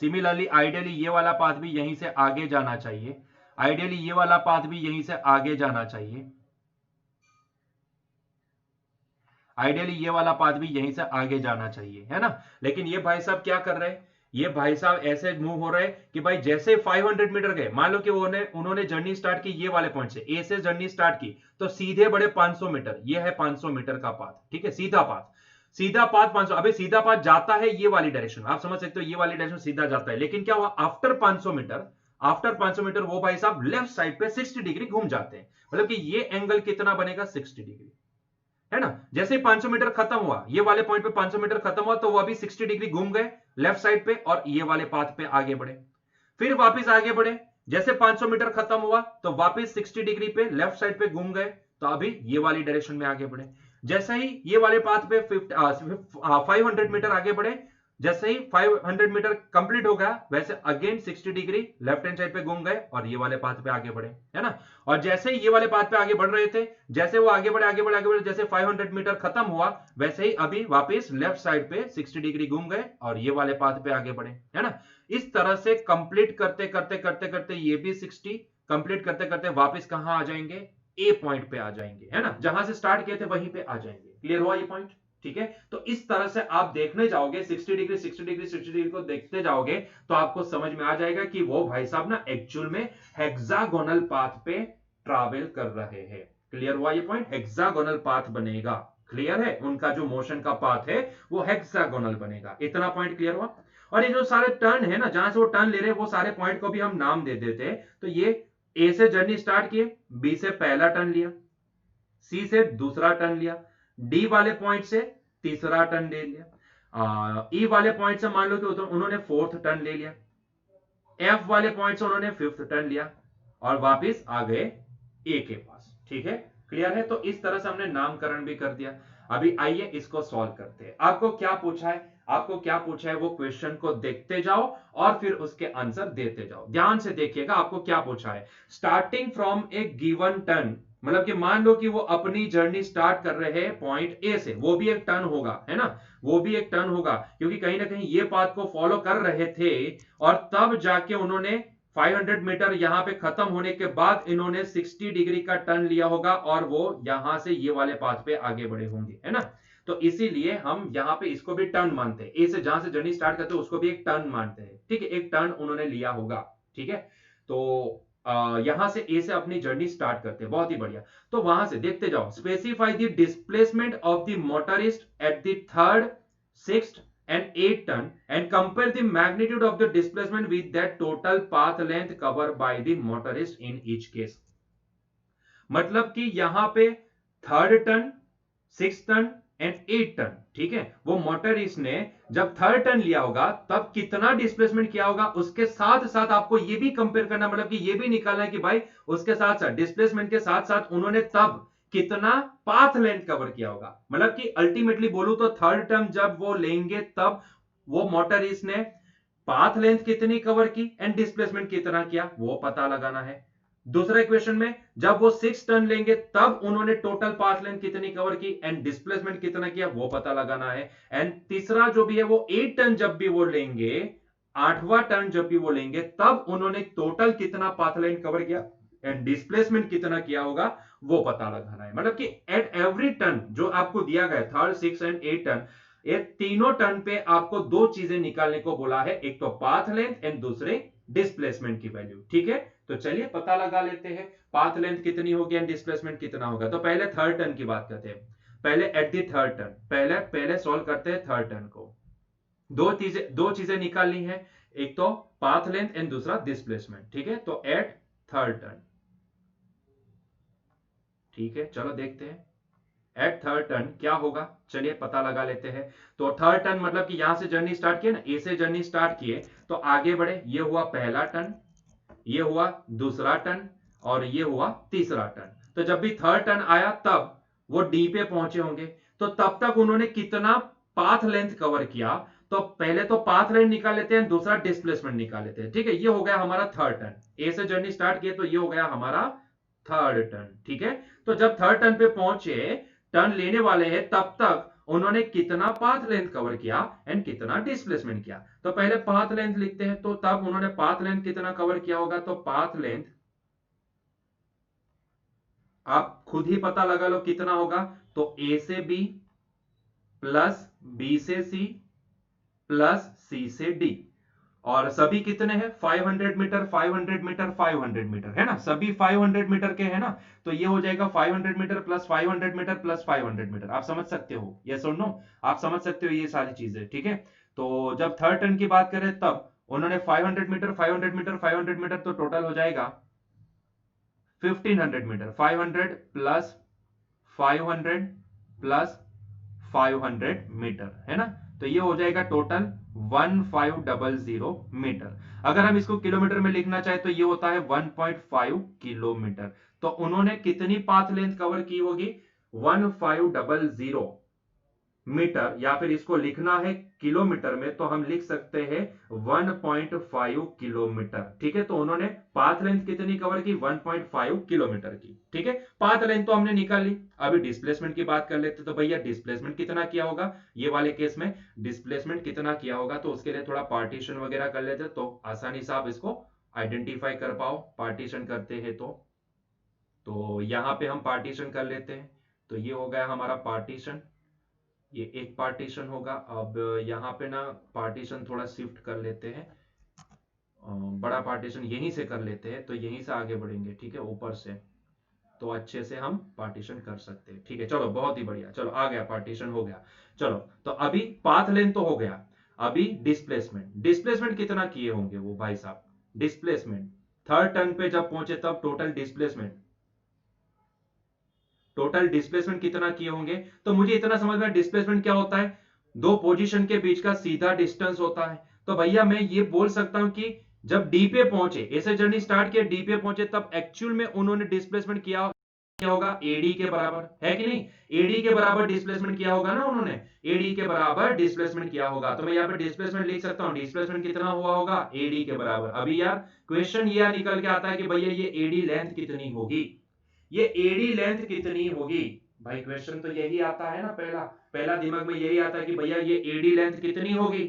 सिमिलरली आइडियली ये वाला पाथ भी यहीं से आगे जाना चाहिए। आइडियली ये वाला पाथ भी यहीं से आगे जाना चाहिए। आइडियली ये वाला पाथ भी यहीं से आगे जाना चाहिए, है ना। लेकिन ये भाई साहब क्या कर रहे हैं, ये भाई साहब ऐसे मूव हो रहे हैं कि भाई जैसे 500 मीटर गए, मान लो कि उन्होंने जर्नी स्टार्ट की ये वाले पॉइंट से, ए से जर्नी स्टार्ट की, तो सीधे बड़े 500 मीटर, ये है 500 मीटर का पाथ, ठीक है, सीधा पाथ, सीधा पाथ 500। अभी सीधा पाथ जाता है ये वाली डायरेक्शन, आप समझ सकते हो, ये वाली डायरेक्शन सीधा जाता है, लेकिन क्या हुआ आफ्टर 500 मीटर, आफ्टर 500 मीटर वो भाई साहब लेफ्ट साइड पे 60 डिग्री घूम जाते हैं। मतलब कि ये एंगल कितना बनेगा, 60 डिग्री, है ना। जैसे 500 मीटर खत्म हुआ, ये वाले पॉइंट पे 500 मीटर खत्म हुआ, तो वो अभी 60 डिग्री घूम गए लेफ्ट साइड पे और ये वाले पाथ पे आगे बढ़े। फिर वापस आगे बढ़े, जैसे 500 मीटर खत्म हुआ तो वापस 60 डिग्री पे लेफ्ट साइड पे घूम गए, तो अभी ये वाली डायरेक्शन में आगे बढ़े। जैसे ही ये वाले पाथ पे 500 मीटर आगे बढ़े, जैसे ही 500 मीटर कंप्लीट हो गया, वैसे again 60 degree left hand side पे घूम गए और ये वाले पाथ पे आगे बढ़े, है ना। और जैसे ही ये वाले पाथ पे आगे बढ़ रहे थे, जैसे वो आगे बढ़े आगे बढ़े आगे बढ़े, जैसे 500 मीटर खत्म हुआ, वैसे ही अभी वापस लेफ्ट साइड पे 60 डिग्री घूम गए और ये वाले पाथ पे आगे बढ़े, है ना। इस तरह से कंप्लीट करते करते करते करते ये भी 60 कंप्लीट करते करते वापस कहां आ जाएंगे, ए पॉइंट पे आ जाएंगे, है ना, जहां से स्टार्ट किए थे वहीं पे आ जाएंगे। क्लियर हुआ ये पॉइंट, ठीक है। तो इस तरह से आप देखने जाओगे 60 डिग्री 60 डिग्री 60 डिग्री को देखते जाओगे, तो आपको समझ में आ जाएगा कि वो भाई साहब ना एक्चुअल में हेक्सागोनल पाथ पे ट्रैवल कर रहे हैं। क्लियर हुआ ये पॉइंट, हेक्सागोनल पाथ बनेगा, क्लियर है, उनका जो मोशन का पाथ है वो हेक्सागोनल बनेगा। इतना पॉइंट क्लियर हुआ। और ये जो सारे टर्न है ना, जहां से वो टर्न ले रहे हैं, वो सारे पॉइंट को भी हम नाम दे देते हैं। तो ये ए से जर्नी स्टार्ट किए, बी से पहला टर्न लिया, सी से दूसरा टर्न लिया, डी वाले पॉइंट से तीसरा टर्न ले लिया, ई वाले पॉइंट से मान लो कि उन्होंने फोर्थ टर्न ले लिया, एफ वाले पॉइंट से उन्होंने फिफ्थ टर्न लिया और वापस आ गए ए के पास, ठीक है। क्लियर है। तो इस तरह से हमने नामकरण भी कर दिया। अभी आइए इसको सॉल्व करते हैं। आपको क्या पूछा है, आपको क्या पूछा है वो क्वेश्चन को देखते जाओ और फिर उसके आंसर देते जाओ। ध्यान से देखिएगा आपको क्या पूछा है। Starting from A given turn, मतलब कि मान लो कि वो अपनी जर्नी स्टार्ट कर रहे हैं पॉइंट ए से, वो भी एक टर्न होगा, है ना, वो भी एक टर्न होगा, क्योंकि कहीं ना कहीं ये पाथ को फॉलो कर रहे थे और तब जाके उन्होंने 500 मीटर यहां पे खत्म होने के बाद इन्होंने 60 डिग्री का टर्न लिया होगा और वो यहां से ये वाले पाथ पे आगे बढ़े होंगे, है ना। तो इसीलिए हम यहां पे इसको भी टर्न मानते हैं, ए से जहां से जर्नी स्टार्ट करते हैं उसको भी एक टर्न मानते हैं, ठीक है, एक टर्न उन्होंने लिया होगा, ठीक है। तो यहां से ए से अपनी जर्नी स्टार्ट करते हैं, बहुत ही बढ़िया। तो वहां से देखते जाओ, specify the displacement of the motorist at the third, sixth and 8 ton and compare the magnitude of the displacement with that total path length covered by the motorist in each case। मतलब कि यहां पे third turn, six turn and 8 turn, ठीक है, वो मोटरिस्ट ने जब थर्ड टन लिया होगा तब कितना डिस्प्लेसमेंट किया होगा, उसके साथ साथ आपको ये भी कंपेयर करना, मतलब कि ये भी निकालना है कि भाई उसके साथ साथ डिस्प्लेसमेंट के साथ साथ उन्होंने तब कितना पाथ लेंथ कवर किया होगा। मतलब कि अल्टीमेटली बोलूं तो थर्ड टर्म जब वो लेंगे तब वो मोटरिस्ट ने पाथ लेंथ कितनी कवर की एंड डिस्प्लेसमेंट कितना किया वो पता लगाना है। दूसरे क्वेश्चन में जब वो 6 टन लेंगे तब उन्होंने टोटल पाथ लेंथ कितनी कवर की एंड डिस्प्लेसमेंट कितना किया वो पता लगाना है। एंड तीसरा जो भी है वो 8 टन जब भी वो लेंगे, 8वां टन जब भी वो लेंगे, तब उन्होंने टोटल कितना पाथ लेंथ कवर किया एंड डिस्प्लेसमेंट कितना किया होगा वो पता लगाना है। मतलब कि एट एवरी टन जो आपको दिया गया थर्ड, सिक्स एंड 8 टन, ये तीनों टन पे आपको दो चीजें निकालने को बोला है, एक तो पाथ लेंथ एंड दूसरे डिस्प्लेसमेंट की वैल्यू, ठीक है। तो चलिए पता लगा लेते हैं पाथ लेंथ कितनी होगी एंड डिस्प्लेसमेंट कितना होगा। तो पहले थर्ड टन की बात करते हैं, पहले एट दी थर्ड टन, पहले सॉल्व करते हैं थर्ड टन को। दो चीजें निकालनी है, एक तो पाथ लेंथ एंड दूसरा डिस्प्लेसमेंट, ठीक है। तो एट थर्ड टन, ठीक है, चलो देखते हैं एट थर्ड टर्न क्या होगा, चलिए पता लगा लेते हैं। तो थर्ड टर्न मतलब कि यहां से जर्नी स्टार्ट किए ना, ए से जर्नी स्टार्ट किए तो आगे बढ़े, ये हुआ पहला टर्न, ये हुआ दूसरा टर्न और ये हुआ तीसरा टर्न। तो जब भी थर्ड टर्न आया तब वो डी पे पहुंचे होंगे, तो तब तक उन्होंने कितना पाथ लेंथ कवर किया, तो पहले तो पाथ लेंथ निकाल लेते हैं, दूसरा डिस्प्लेसमेंट निकाल लेते हैं, ठीक है। ये हो गया हमारा थर्ड टर्न, ए से जर्नी स्टार्ट किए तो ये हो गया हमारा थर्ड टर्न, ठीक है। तो जब थर्ड टर्न पे पहुंचे, टर्न लेने वाले हैं, तब तक उन्होंने कितना पाथ लेंथ कवर किया एंड कितना डिस्प्लेसमेंट किया। तो पहले पाथ लेंथ लिखते हैं, तो तब उन्होंने पाथ लेंथ कितना कवर किया होगा, तो पाथ लेंथ आप खुद ही पता लगा लो कितना होगा। तो ए से बी प्लस बी से सी प्लस सी से डी, और सभी कितने हैं 500 मीटर 500 मीटर 500 मीटर है ना, सभी 500 मीटर के है ना। तो ये हो जाएगा 500 metre plus 500 metre plus 500 metre. आप समझ सकते हो, यस और नो, आप समझ सकते हो ये सारी चीजें, ठीक है। तो जब थर्ड टर्न की बात करें तब उन्होंने 500 मीटर 500 मीटर 500 मीटर, तो टोटल हो जाएगा 1500 मीटर। 500 प्लस 500 प्लस 500 मीटर है ना, तो ये हो जाएगा टोटल 1500 मीटर। अगर हम इसको किलोमीटर में लिखना चाहे तो ये होता है 1.5 किलोमीटर। तो उन्होंने कितनी पाथ लेंथ कवर की होगी 1500 मीटर, या फिर इसको लिखना है किलोमीटर में तो हम लिख सकते हैं 1.5 किलोमीटर, ठीक है। तो उन्होंने पाथ लेंथ कितनी कवर की 1.5 किलोमीटर की, ठीक है। पाथ लेंथ तो हमने निकाल ली। अभी डिस्प्लेसमेंट की बात कर लेते, तो भैया डिस्प्लेसमेंट कितना किया होगा, ये वाले केस में डिस्प्लेसमेंट कितना किया होगा, तो उसके लिए थोड़ा पार्टीशन वगैरह कर लेते तो आसानी से आप इसको आइडेंटिफाई कर पाओ। पार्टीशन करते हैं तो यहां पे हम पार्टीशन कर लेते हैं। तो ये हो गया हमारा पार्टीशन, ये एक पार्टीशन होगा। अब यहाँ पे ना पार्टीशन थोड़ा शिफ्ट कर लेते हैं, बड़ा पार्टीशन यहीं से कर लेते हैं, तो यहीं से आगे बढ़ेंगे, ठीक है, ऊपर से, तो अच्छे से हम पार्टीशन कर सकते हैं, ठीक है। चलो बहुत ही बढ़िया, चलो आ गया, पार्टीशन हो गया। चलो तो अभी पाथ लेंथ तो हो गया, अभी डिस्प्लेसमेंट, डिस्प्लेसमेंट कितना किए होंगे वो भाई साहब, डिस्प्लेसमेंट थर्ड टर्न पे जब पहुंचे तब टोटल डिस्प्लेसमेंट कितना किए होंगे। तो मुझे इतना समझ में, डिस्प्लेसमेंट क्या होता है, दो पोजीशन के बीच का सीधा डिस्टेंस होता है। तो भैया मैं ये बोल सकता हूं कि जब डी पे पहुंचे, ऐसे जर्नी स्टार्ट किया, डी पे पहुंचे, तब एक्चुअल में उन्होंने डिस्प्लेसमेंट किया होगा एडी के बराबर, है कि नहीं, एडी के बराबर डिस्प्लेसमेंट किया होगा ना उन्होंने, एडी के बराबर डिस्प्लेसमेंट किया होगा। तो मैं यहाँ पे डिस्प्लेसमेंट लिख सकता हूँ, डिस्प्लेसमेंट कितना हुआ होगा एडी के बराबर। अभी यार क्वेश्चन ये निकल के आता है कि भैया ये एडी लेंथ कितनी होगी, ये एडी लेंथ कितनी होगी, भाई क्वेश्चन तो यही आता है ना, पहला पहला दिमाग में यही आता है कि भैया ये एडी लेंथ कितनी होगी।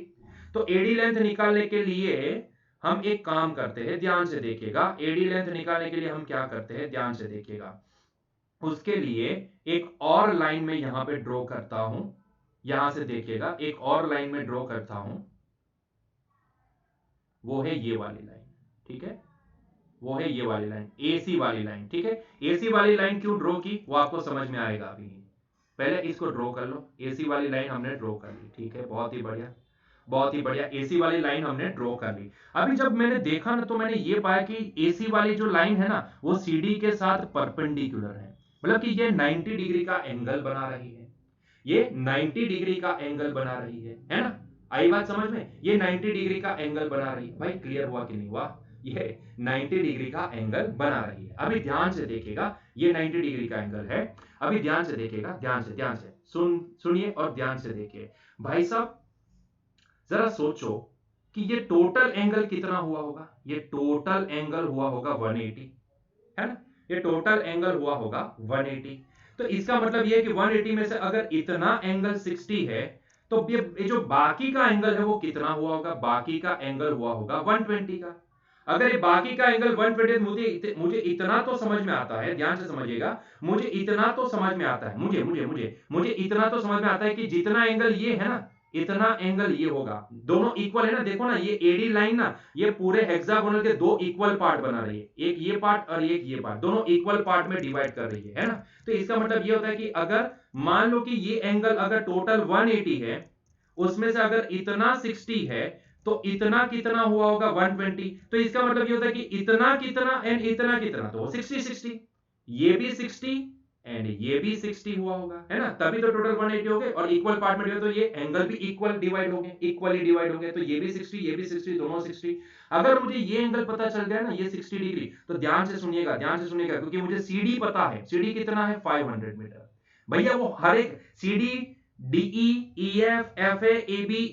तो एडी लेंथ निकालने के लिए हम एक काम करते हैं, ध्यान से देखिएगा, एडी लेंथ निकालने के लिए हम क्या करते हैं, ध्यान से देखिएगा। उसके लिए एक और लाइन में यहां पे ड्रॉ करता हूं, यहां से देखिएगा, एक और लाइन में ड्रॉ करता हूं, वो है ये वाली लाइन, ठीक है, वो है ये वाली लाइन, एसी वाली लाइन, ठीक है। एसी वाली लाइन क्यों ड्रॉ की वो आपको समझ में आएगा अभी, पहले इसको ड्रॉ कर लो, एसी वाली लाइन हमने ड्रॉ कर ली, ठीक है, बहुत ही बढ़िया, बहुत ही बढ़िया, एसी वाली लाइन हमने ड्रॉ कर ली। अभी जब मैंने देखा ना तो मैंने ये पाया कि एसी वाली जो लाइन है ना वो सीडी के साथ परपेंडिकुलर है, मतलब कि ये 90 डिग्री का एंगल बना रही है, ये 90 डिग्री का एंगल बना रही है ना, आई बात समझ में, ये 90 डिग्री का एंगल बना रही है। भाई क्लियर हुआ कि नहीं हुआ, ये 90 डिग्री का एंगल बना रही है। अभी ध्यान से देखिएगा, ये 90 डिग्री का एंगल है। अभी ध्यान से देखिएगा, ध्यान से सुनिए और ध्यान से देखिए भाई साहब, जरा सोचो कि ये टोटल एंगल कितना हुआ होगा, ये टोटल एंगल हुआ होगा 180, है ना, ये टोटल एंगल हुआ होगा 180। तो इसका मतलब ये है कि 180 में से अगर इतना एंगल 60 है, तो ये जो बाकी का एंगल है वो कितना हुआ होगा, बाकी का एंगल हुआ होगा 120 का। अगर ये बाकी का एंगल 120, मुझे इतना तो समझ में आता है, ध्यान से समझिएगा, मुझे इतना तो समझ में आता है, मुझे इतना तो समझ में आता है कि जितना एंगल ये है ना, इतना एंगल ये होगा, दोनों इक्वल है ना, देखो ना ये एडी लाइन ना, ये पूरे हेक्सागोनल के दो इक्वल पार्ट बना रही है, एक ये पार्ट और एक ये पार्ट, दोनों इक्वल पार्ट में डिवाइड कर रही है ना। तो इसका मतलब ये होता है कि अगर मान लो कि ये एंगल अगर टोटल 180 है, उसमें से अगर इतना 60 है, तो इतना कितना हुआ होगा 120। तो इसका मतलब ये होता है कि इतना कितना एंड इतना कितना, तो 60 ये भी 60 एंड ये भी 60 हुआ होगा, है ना, तभी तो टोटल 180 हो गए, और इक्वल पार्ट में तो ये एंगल भी इक्वल डिवाइड हो गए, इक्वली डिवाइड हो गए, तो ये भी 60 ये भी 60, दोनों 60। अगर मुझे ये एंगल पता चल गया ना, ये 60 डिग्री, तो ध्यान से सुनिएगा, क्योंकि मुझे सीडी पता है, सीडी कितना है 500 मीटर। भैया वो हर एक CD DE EF FA AB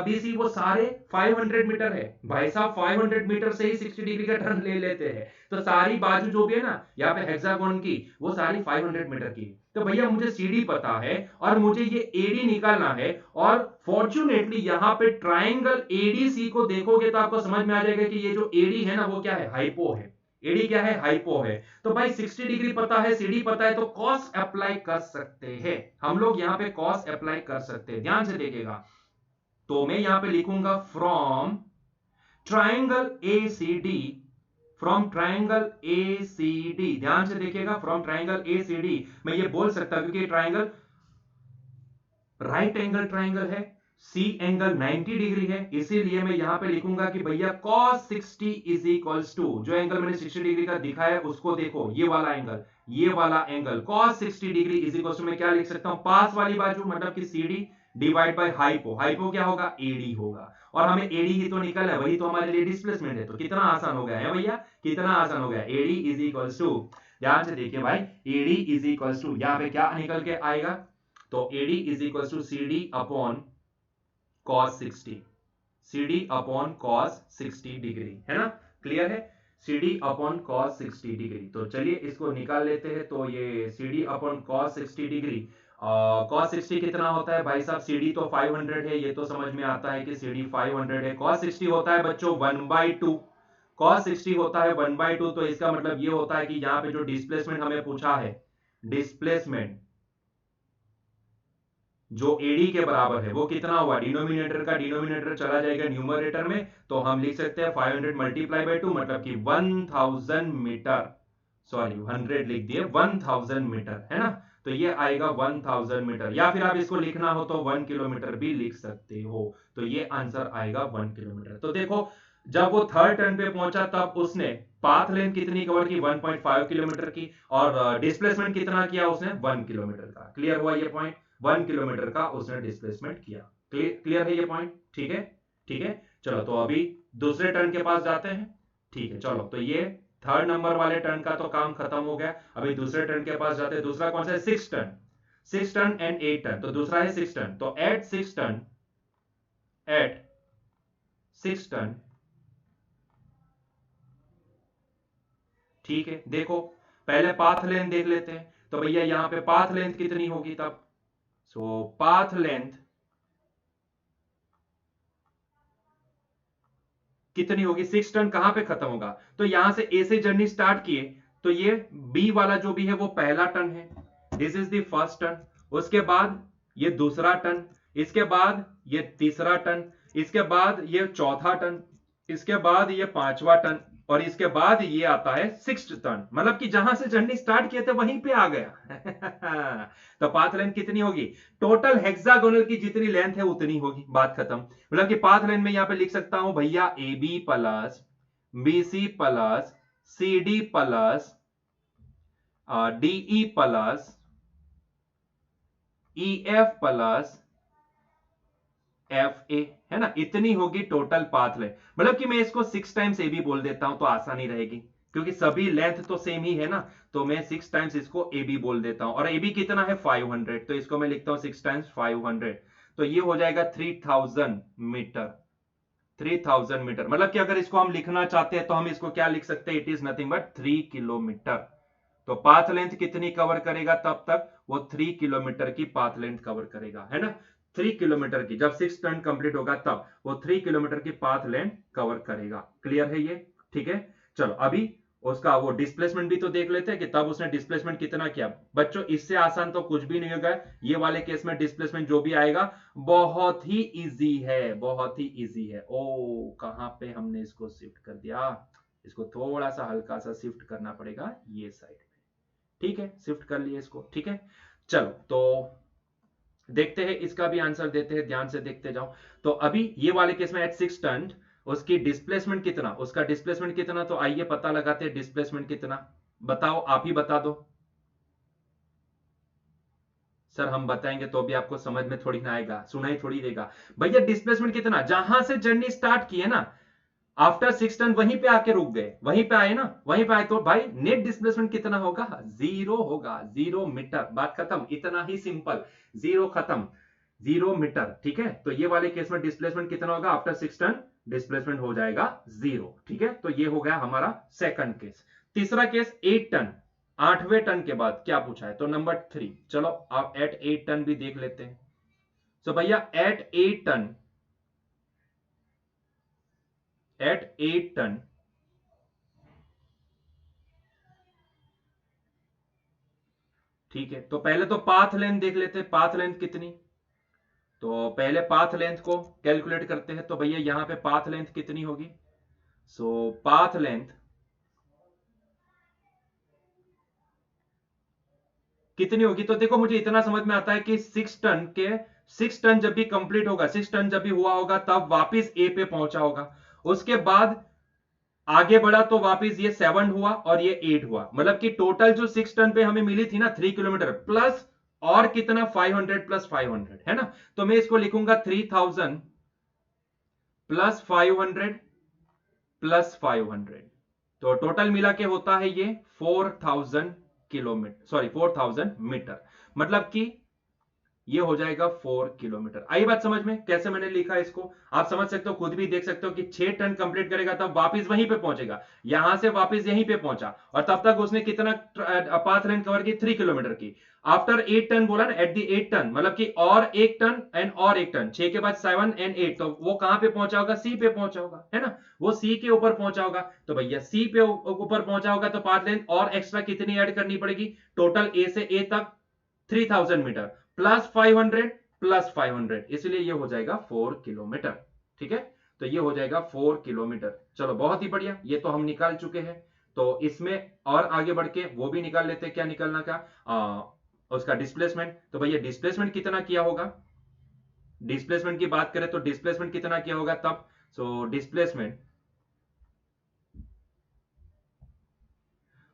BC वो सारे 500 मीटर है भाई साहब, 500 मीटर से ही 60 डिग्री का टर्न ले लेते हैं। तो सारी बाजू जो भी है ना यहाँ पे हेक्सागोन की, वो सारी 500 मीटर की। तो भैया मुझे सीडी पता है और मुझे ये एडी निकालना है, और फॉर्चुनेटली यहां पे ट्राइंगल एडीसी को देखोगे तो आपको समझ में आ जाएगा कि ये जो एडी है ना वो क्या है, हाइपो है। एडी क्या है, हाइपो है। तो भाई 60 डिग्री पता है, सीडी पता है, तो कॉस अप्लाई कर सकते हैं हम लोग, यहां पे कॉस अप्लाई कर सकते हैं, ध्यान से देखिएगा। तो मैं यहां पे लिखूंगा from triangle ACD, from triangle ACD, ध्यान से देखिएगा, फ्रॉम ट्राइंगल एसीडी मैं ये बोल सकता हूं क्योंकि ट्राइंगल राइट एंगल ट्राइंगल है, सी एंगल 90 डिग्री है, इसीलिए मैं यहां पे लिखूंगा कि भैया cos 60 इज इक्वल्स टू, जो एंगल मैंने 60 डिग्री का दिखाया है उसको देखो, ये वाला एंगल, ये वाला angle cos 60 degree is equals to, मैं क्या लिख सकता हूं, पास वाली बाजू मतलब कि CD divide by hypo, hypo क्या होगा, एडी होगा, और हमें एडी ही तो निकल है, वही तो हमारे लिए डिस्प्लेसमेंट है, तो कितना आसान हो गया है भैया, कितना आसान हो गया, एडी इज इक्वल्स टू, ध्यान से देखिए भाई, एडी इज इक्वल्स टू यहां पे क्या निकल के आएगा, तो AD is equal to CD upon cos 60, CD upon cos 60 degree, है ना, क्लियर है, CD अपॉन cos 60 डिग्री। तो चलिए इसको निकाल लेते हैं, तो ये CD upon cos 60 degree, cos 60 कितना होता है भाई साहब, CD तो 500 है, ये तो समझ में आता है कि CD 500 है, cos 60 होता है बच्चों 1/2, cos 60 होता है 1/2, तो इसका मतलब ये होता है कि यहाँ पे जो डिस्प्लेसमेंट हमें पूछा है, डिस्प्लेसमेंट जो AD के बराबर है वो कितना हुआ, डिनोमिनेटर का डिनोमिनेटर चला जाएगा न्यूमरेटर में, तो हम लिख सकते हैं 500 मल्टीप्लाई बाय 2 मतलब कि 1000 मीटर, सॉरी 100 लिख दिए, 1000 मीटर, है ना, तो ये आएगा 1000 मीटर, या फिर आप इसको लिखना हो तो 1 किलोमीटर भी लिख सकते हो, तो ये आंसर आएगा 1 किलोमीटर। तो देखो जब वो थर्ड टर्न पे पहुंचा तब उसने पाथ लेंथ कितनी कवर की, 1.5 किलोमीटर की, और डिस्प्लेसमेंट कितना किया उसने, 1 किलोमीटर का, क्लियर हुआ ये पॉइंट, 1 किलोमीटर का उसने डिस्प्लेसमेंट किया, क्लियर है ये पॉइंट, ठीक है, ठीक है, चलो तो अभी दूसरे टर्न के पास जाते हैं, ठीक है, चलो तो ये थर्ड नंबर वाले टर्न का तो काम खत्म हो गया, अभी दूसरे टर्न के पास जाते हैं, दूसरा कौन सा है, 6 टर्न, 6 टर्न एंड 8 टर्न, तो दूसरा है 6 टर्न, तो एट 6 टर्न, एट 6 टर्न, ठीक है, देखो पहले पाथ लेंथ देख लेते हैं, तो भैया यहां पे पाथ लेंथ कितनी होगी तब, सो पाथ लेंथ कितनी होगी, 6 टन कहां पे खत्म होगा, तो यहां से ए से जर्नी स्टार्ट किए, तो ये बी वाला जो भी है वो पहला टन है, this is the first turn, उसके बाद ये दूसरा टन, इसके बाद ये तीसरा टन, इसके बाद ये चौथा टन, इसके बाद ये पांचवा टन, और इसके बाद ये आता है 6th टन, मतलब कि जहां से जर्नी स्टार्ट किए थे वहीं पे आ गया तो पाथ लेंथ कितनी होगी, टोटल हेक्सागोनल की जितनी लेंथ है उतनी होगी, बात खत्म, मतलब कि पाथ लेंथ में यहां पे लिख सकता हूं भैया AB plus BC plus CD plus DE plus EF plus FA, है ना, इतनी होगी टोटल पाथ लेंथ, मतलब कि मैं इसको 6 टाइम्स AB बोल देता हूं तो आसानी रहेगी, क्योंकि सभी लेंथ तो सेम ही है ना, तो मैं 6 टाइम्स इसको AB बोल देता हूं, और AB कितना है 500, तो इसको मैं लिखता हूं 6 टाइम्स 500, तो ये हो जाएगा 3000 मीटर, 3000 मीटर, मतलब कि अगर इसको हम लिखना चाहते हैं तो हम इसको क्या लिख सकते हैं, it is nothing but 3 kilometre, तो पाथ लेंथ कितनी कवर करेगा तब तक, वो 3 किलोमीटर की पाथ लेंथ कवर करेगा, है ना, 3 किलोमीटर की, जब 6 टर्न कंप्लीट होगा तब वो 3 किलोमीटर की पाथ लेंथ कवर करेगा, क्लियर है ये, ठीक है, चलो अभी उसका वो डिस्प्लेसमेंट भी तो देख लेते हैं कि तब उसने डिस्प्लेसमेंट कितना किया, बच्चों इससे आसान तो कुछ भी नहीं होगा, ये वाले केस में डिस्प्लेसमेंट जो भी आएगा बहुत ही इजी है, बहुत ही इजी है, ओ कहां पे हमने इसको शिफ्ट कर दिया, इसको थोड़ा सा हल्का सा शिफ्ट करना पड़ेगा ये साइड, ठीक है, शिफ्ट कर लिए इसको, ठीक है, चलो तो देखते हैं इसका भी आंसर देते हैं, ध्यान से देखते जाओ, तो अभी ये वाले केस में एट 6 टन उसकी डिस्प्लेसमेंट कितना, उसका डिस्प्लेसमेंट कितना, तो आइए पता लगाते हैं डिस्प्लेसमेंट कितना, बताओ आप ही बता दो, सर हम बताएंगे तो भी आपको समझ में थोड़ी ना आएगा, सुनाई थोड़ी देगा, भैया डिस्प्लेसमेंट कितना, जहां से जर्नी स्टार्ट की है ना, आफ्टर 6 टन वहीं पे आके रुक गए, वहीं पे आए ना, वहीं पे आए, तो भाई नेट डिस्प्लेसमेंट कितना होगा, 0 होगा, 0 मीटर, बात खत्म, इतना ही सिंपल, 0 खत्म, 0 मीटर, ठीक है, तो ये वाले केस में डिस्प्लेसमेंट कितना होगा, आफ्टर 6 टन डिस्प्लेसमेंट हो जाएगा 0, ठीक है, तो ये हो गया हमारा सेकंड केस। तीसरा केस 8 टन, 8वें टन के बाद क्या पूछा है, तो नंबर 3। चलो आप एट 8 टन भी देख लेते हैं। तो भैया एट 8 टन, एट 8 टन ठीक है, तो पहले तो पाथ लेंथ देख लेते हैं, पाथ लेंथ कितनी। तो पहले पाथ लेंथ को कैलकुलेट करते हैं। तो भैया यहां पे पाथ लेंथ कितनी होगी, सो पाथ लेंथ कितनी होगी, तो देखो मुझे इतना समझ में आता है कि 6 टन जब भी कंप्लीट होगा, 6 टन जब भी हुआ होगा तब वापिस ए पे पहुंचा होगा। उसके बाद आगे बढ़ा तो वापिस ये 7 हुआ और ये 8 हुआ, मतलब कि टोटल जो 6 टन पे हमें मिली थी ना 3 किलोमीटर प्लस और कितना 500 प्लस 500 है ना। तो मैं इसको लिखूंगा 3000 प्लस 500 प्लस 500, तो टोटल मिला के होता है ये 4000 किलोमीटर, सॉरी 4000 मीटर, मतलब कि ये हो जाएगा 4 किलोमीटर। आई बात समझ में कैसे मैंने लिखा इसको, आप समझ सकते हो, खुद भी देख सकते हो कि 6 टन कंप्लीट करेगा तब वापस वहीं पे पहुंचेगा, यहां से वापस यहीं पे पहुंचा और तब तक उसने कितना पाथ लेंथ कवर की, 3 किलोमीटर की। आफ्टर 8 टन बोला ना, एट दी 8 टन मतलब कि और 1 टन एंड और 1 टन, 6 के बाद 7 एंड 8, तो वो कहां पे पहुंचा होगा, सी पे पहुंचा होगा, है ना, वो सी के ऊपर पहुंचा होगा। तो भैया सी पे ऊपर पहुंचा होगा तो पाथ लेंथ और एक्स्ट्रा कितनी ऐड करनी पड़ेगी, टोटल ए से ए तक 3000 मीटर प्लस 500 प्लस 500, इसलिए ये हो जाएगा 4 किलोमीटर। ठीक है, तो ये हो जाएगा 4 किलोमीटर। चलो बहुत ही बढ़िया, ये तो हम निकाल चुके हैं। तो इसमें और आगे बढ़ के वो भी निकाल लेते हैं, क्या निकालना का उसका डिस्प्लेसमेंट। तो भैया डिस्प्लेसमेंट कितना किया होगा, डिस्प्लेसमेंट की बात करें तो डिस्प्लेसमेंट कितना किया होगा तब, सो डिस्प्लेसमेंट,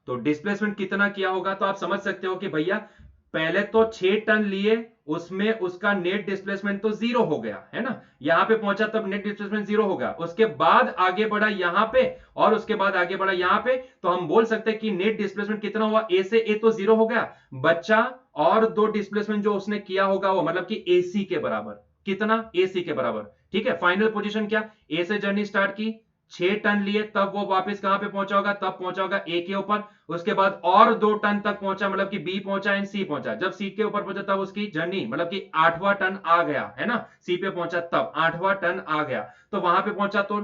तो डिस्प्लेसमेंट कितना किया होगा, तो आप समझ सकते हो कि भैया पहले तो 6 टन लिए, उसमें उसका नेट डिस्प्लेसमेंट तो 0 हो गया है ना, यहां पे पहुंचा तब नेट डिस्प्लेसमेंट 0 हो गया, उसके बाद आगे बढ़ा यहां पे और उसके बाद आगे बढ़ा यहां पे, तो हम बोल सकते हैं कि नेट डिस्प्लेसमेंट कितना हुआ, ए से ए तो 0 हो गया, बच्चा और दो डिस्प्लेसमेंट जो उसने किया होगा वो मतलब कि एसी के बराबर, कितना, एसी के बराबर। ठीक है, फाइनल पोजीशन क्या, ए से जर्नी स्टार्ट की, 6 टन लिए तब वो वापस कहां पे पहुंचा होगा, तब पहुंचा होगा ए के ऊपर, उसके बाद और 2 टन तक पहुंचा, मतलब कि बी पहुंचा एंड सी पहुंचा, जब सी के ऊपर पहुंचा तब उसकी जर्नी मतलब कि 8वां टन आ गया, है ना, सी पे पहुंचा तब 8वां टन आ गया, तो वहां पे पहुंचा तो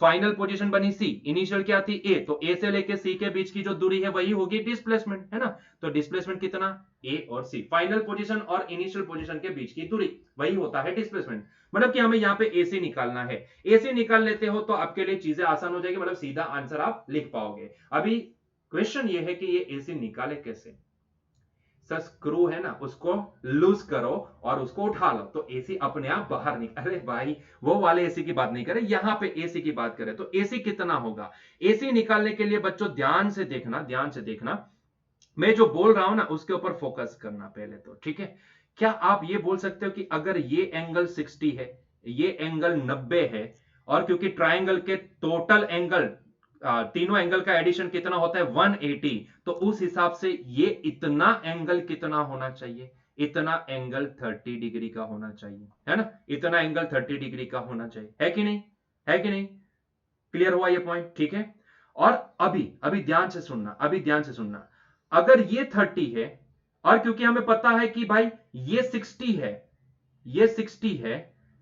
फाइनल पोजीशन बनी सी, इनिशियल क्या थी ए, तो ए से लेके सी के बीच की जो दूरी है वही होगी डिस्प्लेसमेंट, है ना। तो डिस्प्लेसमेंट कितना, ए और सी, फाइनल पोजीशन और इनिशियल पोजीशन के बीच की दूरी वही होता है डिस्प्लेसमेंट, मतलब कि हमें यहाँ पे एसी निकालना है। एसी निकाल लेते हो तो आपके लिए चीजें आसान हो जाएगी, मतलब सीधा आंसर आप लिख पाओगे। अभी क्वेश्चन ये है कि ये एसी निकाले कैसे, सर स्क्रू है ना उसको लूज करो और उसको उठा लो तो एसी अपने आप बाहर निकल, अरे भाई वो वाले एसी की बात नहीं करें, यहां पे एसी की बात करें तो एसी कितना होगा। एसी निकालने के लिए बच्चों ध्यान से देखना, ध्यान से देखना, मैं जो बोल रहा हूं ना उसके ऊपर फोकस करना पहले तो, ठीक है। क्या आप ये बोल सकते हो कि अगर ये एंगल 60 है, ये एंगल 90 है, और क्योंकि ट्राइंगल के टोटल एंगल तीनों एंगल का एडिशन कितना होता है 180, तो उस हिसाब से ये इतना एंगल कितना होना चाहिए, इतना एंगल 30 डिग्री का होना चाहिए, है ना, इतना एंगल 30 डिग्री का होना चाहिए, है कि नहीं, है कि नहीं, क्लियर हुआ ये पॉइंट, ठीक है। और अभी अभी ध्यान से सुनना, अभी ध्यान से सुनना, अगर ये 30 है और क्योंकि हमें पता है कि भाई ये 60 है, ये 60 है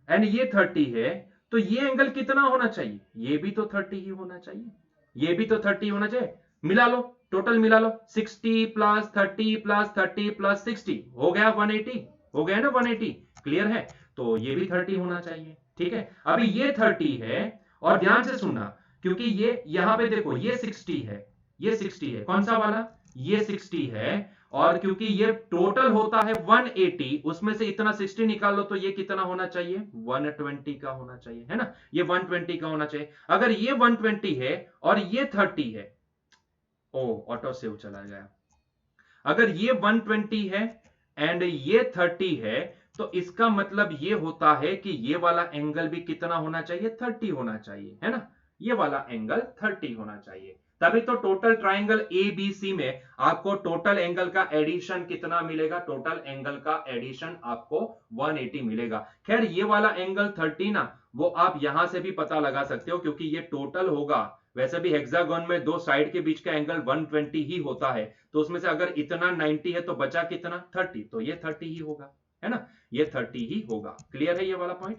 एंड ये 30 है, तो ये एंगल कितना होना चाहिए, ये भी तो 30 ही होना चाहिए, ये भी तो 30 होना चाहिए, मिला लो, टोटल मिला लो, 60 प्लस 30 प्लस 30 प्लस 60 हो गया 180, हो गया ना 180, क्लियर है, तो ये भी 30 होना चाहिए, ठीक है। अभी ये 30 है और ध्यान से सुनना, क्योंकि ये यहां पे देखो ये 60 है, ये 60 है, कौन सा वाला, ये 60 है, और क्योंकि ये टोटल होता है 180, उसमें से इतना 60 निकाल लो तो ये कितना होना चाहिए 120 का होना चाहिए, है ना, ये 120 का होना चाहिए। अगर ये 120 है और ये 30 है, ओ ऑटो सेव चला गया, अगर ये 120 है एंड ये 30 है, तो इसका मतलब ये होता है कि ये वाला एंगल भी कितना होना चाहिए 30 होना चाहिए, है ना, ये वाला एंगल 30 होना चाहिए, तभी तो total triangle A B C में आपको टोटल एंगल का एडिशन कितना मिलेगा, टोटल एंगल का एडिशन आपको 180 मिलेगा। खैर ये वाला एंगल 30 ना, वो आप यहां से भी पता लगा सकते हो क्योंकि ये टोटल होगा। वैसे भी हेक्सागन में दो साइड के बीच का एंगल 120 ही होता है, तो उसमें से अगर इतना 90 है तो बचा कितना 30, तो ये 30 ही होगा, है ना, ये 30 ही होगा। क्लियर है ये वाला पॉइंट?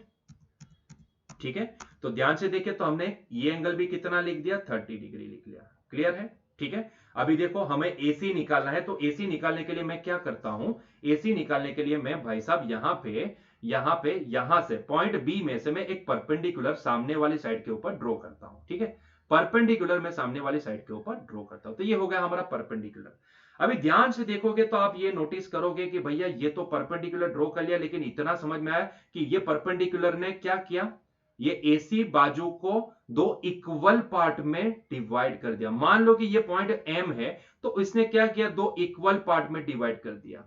ठीक है, तो ध्यान से देखिए, तो हमने ये एंगल भी कितना लिख दिया, 30 डिग्री लिख लिया। क्लियर है? ठीक है, अभी देखो हमें एसी निकालना है, तो एसी निकालने के लिए मैं क्या करता हूं, एसी निकालने के लिए मैं भाई साहब यहां से पॉइंट बी में से मैं एक परपेंडिकुलर सामने वाली साइड के ऊपर ड्रॉ करता हूं। ठीक है, परपेंडिकुलर मैं सामने वाली साइड के ऊपर ड्रॉ करता हूं, तो ये हो गया हमारा परपेंडिकुलर। अभी ध्यान से देखोगे तो आप ये नोटिस करोगे कि भैया ये तो परपेंडिकुलर ड्रॉ कर लिया, लेकिन इतना समझ में आया कि ये परपेंडिकुलर ने क्या किया, ये एसी बाजू को दो इक्वल पार्ट में डिवाइड कर दिया। मान लो कि ये पॉइंट एम है, तो इसने क्या किया, दो इक्वल पार्ट में डिवाइड कर दिया।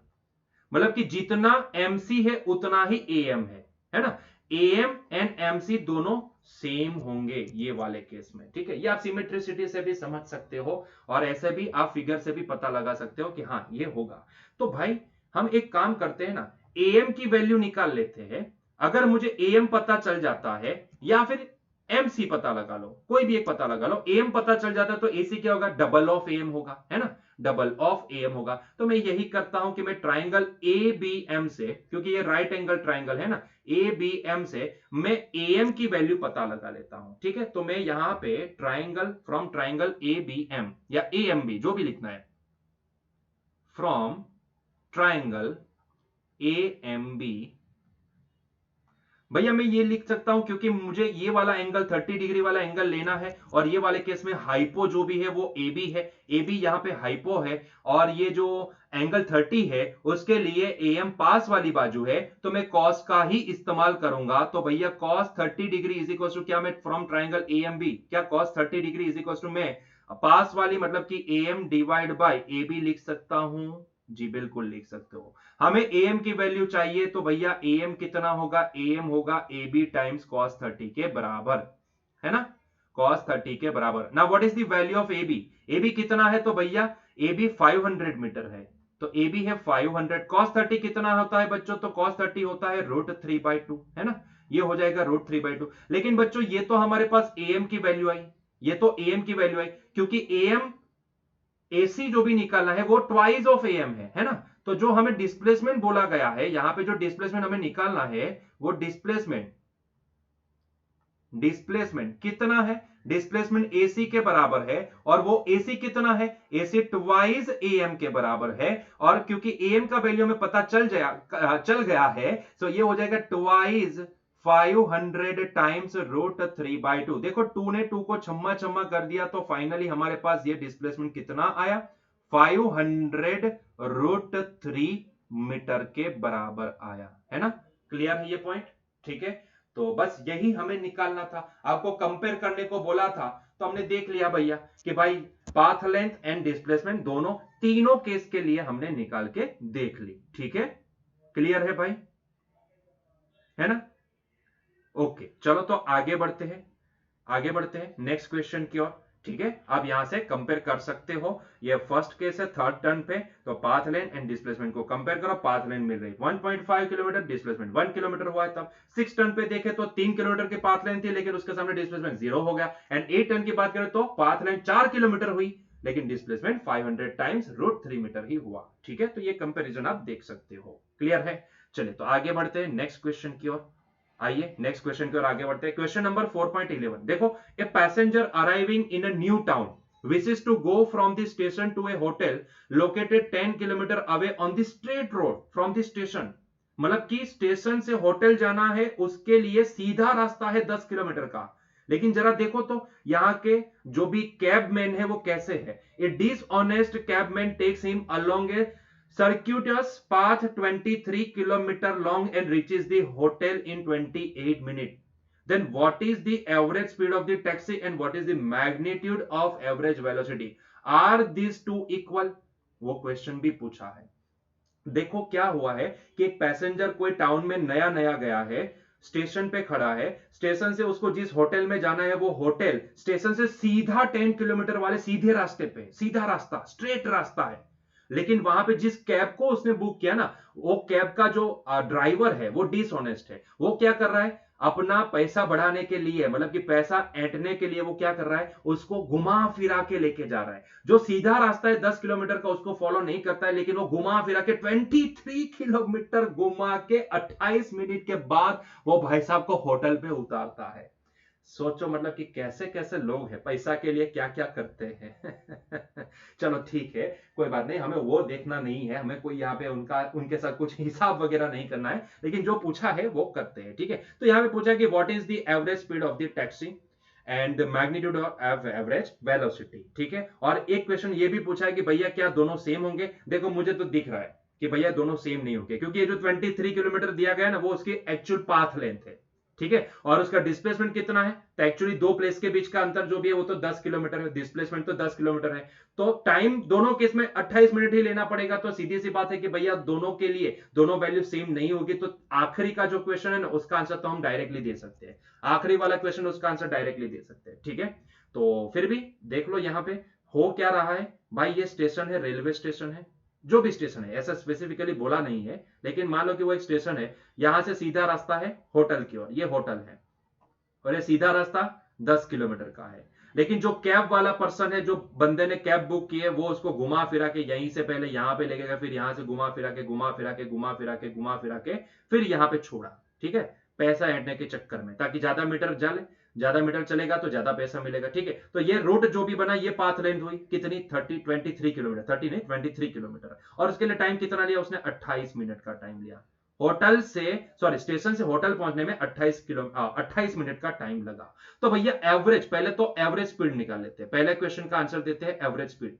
मतलब कि जितना एमसी है उतना ही एएम है ना, एएम एंड एमसी दोनों सेम होंगे ये वाले केस में। ठीक है, ये आप सिमेट्रिसिटी से भी समझ सकते हो और ऐसे भी आप फिगर से भी पता लगा सकते हो कि हाँ ये होगा। तो भाई हम एक काम करते हैं ना, एएम की वैल्यू निकाल लेते हैं। अगर मुझे एएम पता चल जाता है या फिर एमसी पता लगा लो, कोई भी एक पता लगा लो, एएम पता चल जाता है तो एसी क्या होगा, डबल ऑफ एएम होगा, है ना, डबल ऑफ एएम होगा। तो मैं यही करता हूं कि मैं ट्राइंगल ए बी एम से, क्योंकि ये राइट एंगल ट्राइंगल है ना, ए बी एम से मैं एएम की वैल्यू पता लगा लेता हूं। ठीक है, तो मैं यहां पे triangle from triangle A B M या ए एम बी जो भी लिखना है, from triangle A M B, भैया मैं ये लिख सकता हूं क्योंकि मुझे ये वाला एंगल 30 डिग्री वाला एंगल लेना है और ये वाले केस में हाइपो जो भी है वो ए बी है, ए बी यहां पे हाइपो है और ये जो एंगल 30 है उसके लिए ए एम पास वाली बाजू है, तो मैं कॉस का ही इस्तेमाल करूंगा। तो भैया cos 30 degree is equal to क्या, मैं from triangle A M B क्या cos 30 degree is equal to मैं पास वाली मतलब कि A M divide by A B लिख सकता हूं। जी बिल्कुल लिख सकते हो। हमें एम की वैल्यू चाहिए, तो भैया एम कितना होगा, एम होगा ए बी टाइम्स कॉस 30 के बराबर, है ना, कॉस 30 के बराबर। ना what is the value of A B, A B कितना है, तो भैया ए बी 500 मीटर है, तो ए बी है 500। कॉस 30 कितना होता है बच्चों, तो कॉस 30 होता है √3/2, है ना, ये हो जाएगा √3/2। लेकिन बच्चों ये तो हमारे पास एम की वैल्यू आई, ये तो एम की वैल्यू आई, क्योंकि एम एसी जो भी निकालना है वो ट्वाइस ऑफ एम है ना। तो जो हमें डिस्प्लेसमेंट बोला गया है यहां पे, जो डिस्प्लेसमेंट हमें निकालना है वो डिस्प्लेसमेंट कितना है, डिस्प्लेसमेंट एसी के बराबर है और वो एसी कितना है, एसी ट्वाइस एम के बराबर है। और क्योंकि एम का वैल्यू हमें पता चल गया है, तो ये हो जाएगा ट्वाइस 500 टाइम्स √3/2। देखो 2 ने 2 को छम्मा छम्मा कर दिया, तो फाइनली हमारे पास ये डिस्प्लेसमेंट कितना आया, 500 √3 मीटर के बराबर आया, है ना। क्लियर है ये पॉइंट? ठीक है, तो बस यही हमें निकालना था। आपको कंपेयर करने को बोला था, तो हमने देख लिया भैया कि भाई पाथ लेंथ एंड डिस्प्लेसमेंट दोनों तीनों केस के लिए हमने निकाल के देख ली। ठीक है, क्लियर है भाई, है ना। ओके चलो, तो आगे बढ़ते हैं नेक्स्ट क्वेश्चन की ओर। ठीक है, आप यहां से कंपेयर कर सकते हो। ये फर्स्ट केस है थर्ड टर्न पे, तो पाथ लेंथ एंड डिस्प्लेसमेंट को कंपेयर करो। पाथ लेंथ मिल रही 1.5 किलोमीटर, डिस्प्लेसमेंट 1 किलोमीटर हुआ है। तब 6 टर्न पे देखे तो 3 किलोमीटर की पाथ लेंथ थी, लेकिन उसके सामने डिस्प्लेसमेंट 0 हो गया। एंड 8 टर्न की बात करें तो पाथ लेंथ 4 किलोमीटर हुई, लेकिन डिस्प्लेसमेंट 500 टाइम्स √3 मीटर ही हुआ। ठीक है, तो ये कंपेरिजन आप देख सकते हो। क्लियर है? चलिए तो आगे बढ़ते हैं नेक्स्ट क्वेश्चन की ओर। आइए नेक्स्ट क्वेश्चन की ओर आगे बढ़ते हैं। क्वेश्चन नंबर 4.11 देखो, a passenger arriving in a new town wishes to go from the station to a hotel located 10 kilometer away on the straight road from the station। मतलब कि स्टेशन से होटल जाना है, उसके लिए सीधा रास्ता है 10 किलोमीटर का। लेकिन जरा देखो तो यहाँ के जो भी कैबमैन है वो कैसे है। A dishonest cabman takes him along a circuitous path 23 kilometer long and reaches the hotel in 28 minutes। then what is the average speed of the taxi and what is the magnitude of average velocity? are these two equal? वो क्वेश्चन भी पूछा है। देखो क्या हुआ है कि एक पैसेंजर कोई टाउन में नया नया गया है, स्टेशन पे खड़ा है, स्टेशन से उसको जिस होटल में जाना है वो होटल स्टेशन से सीधा 10 किलोमीटर वाले सीधे रास्ते पे, सीधा रास्ता, स्ट्रेट रास्ता है। लेकिन वहां पे जिस कैब को उसने बुक किया ना, वो कैब का जो ड्राइवर है वो डिसऑनेस्ट है। वो क्या कर रहा है, अपना पैसा बढ़ाने के लिए, मतलब कि पैसा ऐंठने के लिए वो क्या कर रहा है, उसको घुमा फिरा के लेके जा रहा है। जो सीधा रास्ता है 10 किलोमीटर का उसको फॉलो नहीं करता है, लेकिन वो घुमा फिरा के 23 किलोमीटर घुमा के 28 मिनट के बाद वो भाई साहब को होटल पे उतारता है। सोचो मतलब कि कैसे कैसे लोग हैं, पैसा के लिए क्या क्या करते हैं। चलो ठीक है, कोई बात नहीं, हमें वो देखना नहीं है, हमें कोई यहाँ पे उनका उनके साथ कुछ हिसाब वगैरह नहीं करना है, लेकिन जो पूछा है वो करते हैं। ठीक है, तो यहाँ पे पूछा है कि what is the average speed of the taxi and the magnitude of average velocity. ठीक है, और एक क्वेश्चन ये भी पूछा है कि भैया क्या दोनों सेम होंगे। देखो मुझे तो दिख रहा है कि भैया दोनों सेम नहीं होंगे, क्योंकि ये जो 23 किलोमीटर दिया गया है ना, वो उसकी एक्चुअल पाथ लेंथ है। ठीक है, और उसका डिस्प्लेसमेंट कितना है, तो एक्चुअली दो प्लेस के बीच का अंतर जो भी है वो तो 10 किलोमीटर है, डिस्प्लेसमेंट तो 10 किलोमीटर है। तो टाइम दोनों केस में 28 मिनट ही लेना पड़ेगा। तो सीधी सी बात है कि भैया दोनों के लिए दोनों वैल्यू सेम नहीं होगी। तो आखिरी का जो क्वेश्चन है ना, उसका आंसर तो हम डायरेक्टली दे सकते हैं, आखिरी वाला क्वेश्चन उसका आंसर डायरेक्टली दे सकते हैं। ठीक है, तो फिर भी देख लो यहाँ पे हो क्या रहा है भाई। ये स्टेशन है, रेलवे स्टेशन है, जो भी स्टेशन है, ऐसा स्पेसिफिकली बोला नहीं है, लेकिन मान लो कि वो एक स्टेशन है, यहां से सीधा रास्ता है होटल की ओर, ये होटल है, और ये सीधा रास्ता 10 किलोमीटर का है। लेकिन जो कैब वाला पर्सन है, जो बंदे ने कैब बुक की है, वो उसको घुमा फिरा के यहीं से पहले यहां पे ले गया, फिर यहां से घुमा फिरा के घुमा फिरा के घुमा फिरा के घुमा फिरा के फिर यहां पे छोड़ा। ठीक है, पैसा ऐंठने के चक्कर में, ताकि ज्यादा मीटर चले, ज्यादा मीटर चलेगा तो ज्यादा पैसा मिलेगा। ठीक है, तो ये रूट जो भी बना, ये पाथ लेंथ हुई कितनी, 23 किलोमीटर, 30 नहीं 23 किलोमीटर, और उसके लिए टाइम कितना लिया उसने, 28 मिनट का टाइम लिया। होटल से, सॉरी स्टेशन से होटल पहुंचने में 28 मिनट का टाइम लगा। तो भैया एवरेज, पहले तो एवरेज स्पीड निकाल लेते हैं, पहले क्वेश्चन का आंसर देते हैं एवरेज स्पीड।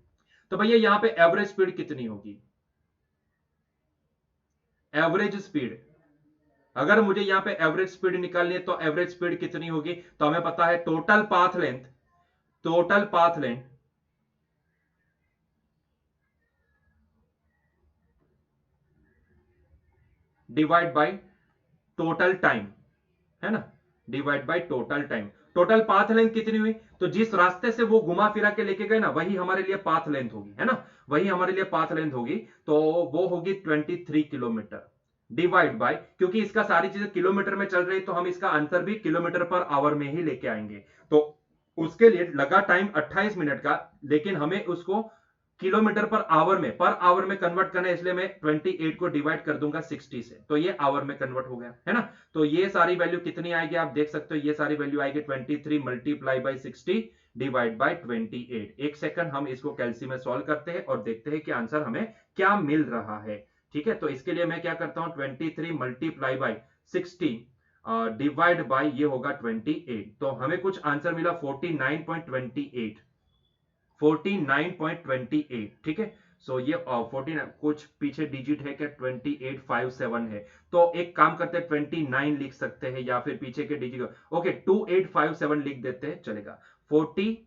तो भैया यहां पे एवरेज स्पीड कितनी होगी, एवरेज स्पीड, अगर मुझे यहां पे एवरेज स्पीड निकालनी है तो एवरेज स्पीड कितनी होगी, तो हमें पता है total path length, total path length divide by total time, है ना, divide by total time. Total path length कितनी हुई, तो जिस रास्ते से वो घुमा फिरा के लेके गए ना, वही हमारे लिए पाथ लेंथ होगी, है ना, वही हमारे लिए पाथ लेंथ होगी। तो वो होगी 23 किलोमीटर डिवाइड बाय, क्योंकि इसका सारी चीजें किलोमीटर में चल रही है, तो हम इसका आंसर भी किलोमीटर पर आवर में ही लेके आएंगे। तो उसके लिए लगा टाइम 28 मिनट का, लेकिन हमें उसको किलोमीटर पर आवर में कन्वर्ट करना है, इसलिए मैं 28 को डिवाइड कर दूंगा 60 से, तो ये आवर में कन्वर्ट हो गया, है ना। तो ये सारी वैल्यू कितनी आएगी आप देख सकते हो, ये सारी वैल्यू आएगी 23 मल्टीप्लाई बाई 60 डिवाइड बाई 28। एक सेकंड, हम इसको कैलसी में सॉल्व करते हैं और देखते हैं कि आंसर हमें क्या मिल रहा है। ठीक है, तो इसके लिए मैं क्या करता हूं, 23 मल्टीप्लाई बाई 60 डिवाइड बाई ये होगा 28, तो हमें कुछ आंसर मिला 49.28, 49.28। ठीक है, सो ये 49 कुछ पीछे डिजिट है क्या, 2857 है, तो एक काम करते हैं 29 लिख सकते हैं, या फिर पीछे के डिजिट, ओके 2857 लिख देते हैं, चलेगा। 40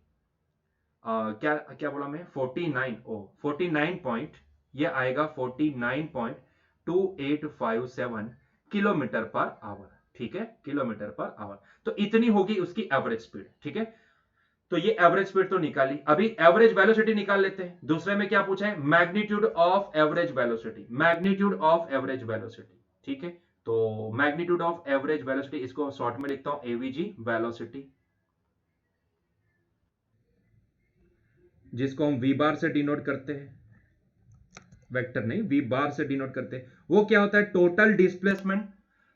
क्या क्या बोला मैं, 49, ओ 49 पॉइंट, ये आएगा 49.2857 किलोमीटर पर आवर। ठीक है, किलोमीटर पर आवर, तो इतनी होगी उसकी एवरेज स्पीड। ठीक है, तो ये एवरेज स्पीड तो निकाली, अभी एवरेज वेलोसिटी निकाल लेते हैं। दूसरे में क्या पूछा है, magnitude of average velocity, magnitude of average velocity. ठीक है, तो मैग्नीट्यूड ऑफ एवरेज वेलोसिटी, इसको शॉर्ट में लिखता हूं एवीजी वेलोसिटी, जिसको हम वी बार से डिनोट करते हैं, वेक्टर नहीं, वी बार से डिनोट करते हैं। वो क्या होता है, total displacement,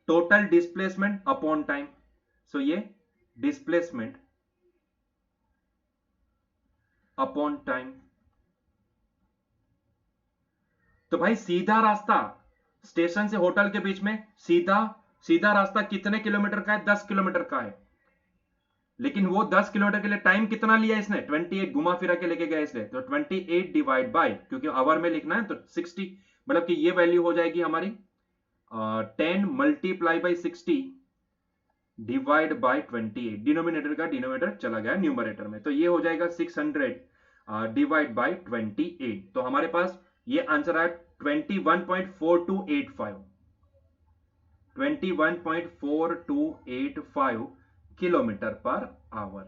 total displacement upon time. So ये डिस्प्लेसमेंट अपॉन टाइम। तो भाई सीधा रास्ता स्टेशन से होटल के बीच में, सीधा सीधा रास्ता कितने किलोमीटर का है, 10 किलोमीटर का है, लेकिन वो 10 किलोमीटर के लिए टाइम कितना लिया इसने, 28, घुमा फिरा के लेके गया इसलिए, तो 28 डिवाइड बाय, क्योंकि आवर में लिखना है तो 60, मतलब कि ये वैल्यू हो जाएगी हमारी 10 multiply by 60 divide by 28, denominator का डिनोमिनेटर चला गया न्यूमरेटर में, तो ये हो जाएगा 600 डिवाइड बाय 28। तो हमारे पास ये आंसर आया 21.4285, 21.4285 किलोमीटर पर आवर।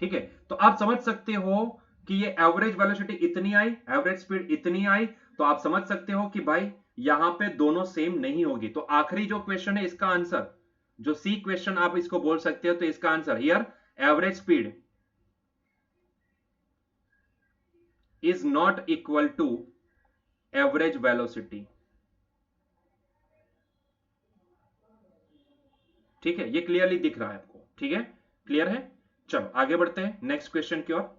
ठीक है, तो आप समझ सकते हो कि ये एवरेज वेलोसिटी इतनी आई, एवरेज स्पीड इतनी आई, तो आप समझ सकते हो कि भाई यहां पे दोनों सेम नहीं होगी। तो आखिरी जो क्वेश्चन है इसका आंसर, जो सी क्वेश्चन आप इसको बोल सकते हो, तो इसका answer here average speed is not equal to average velocity. ठीक है, ये क्लियरली दिख रहा है आपको? ठीक है, क्लियर है? चलो आगे बढ़ते हैं नेक्स्ट क्वेश्चन की ओर।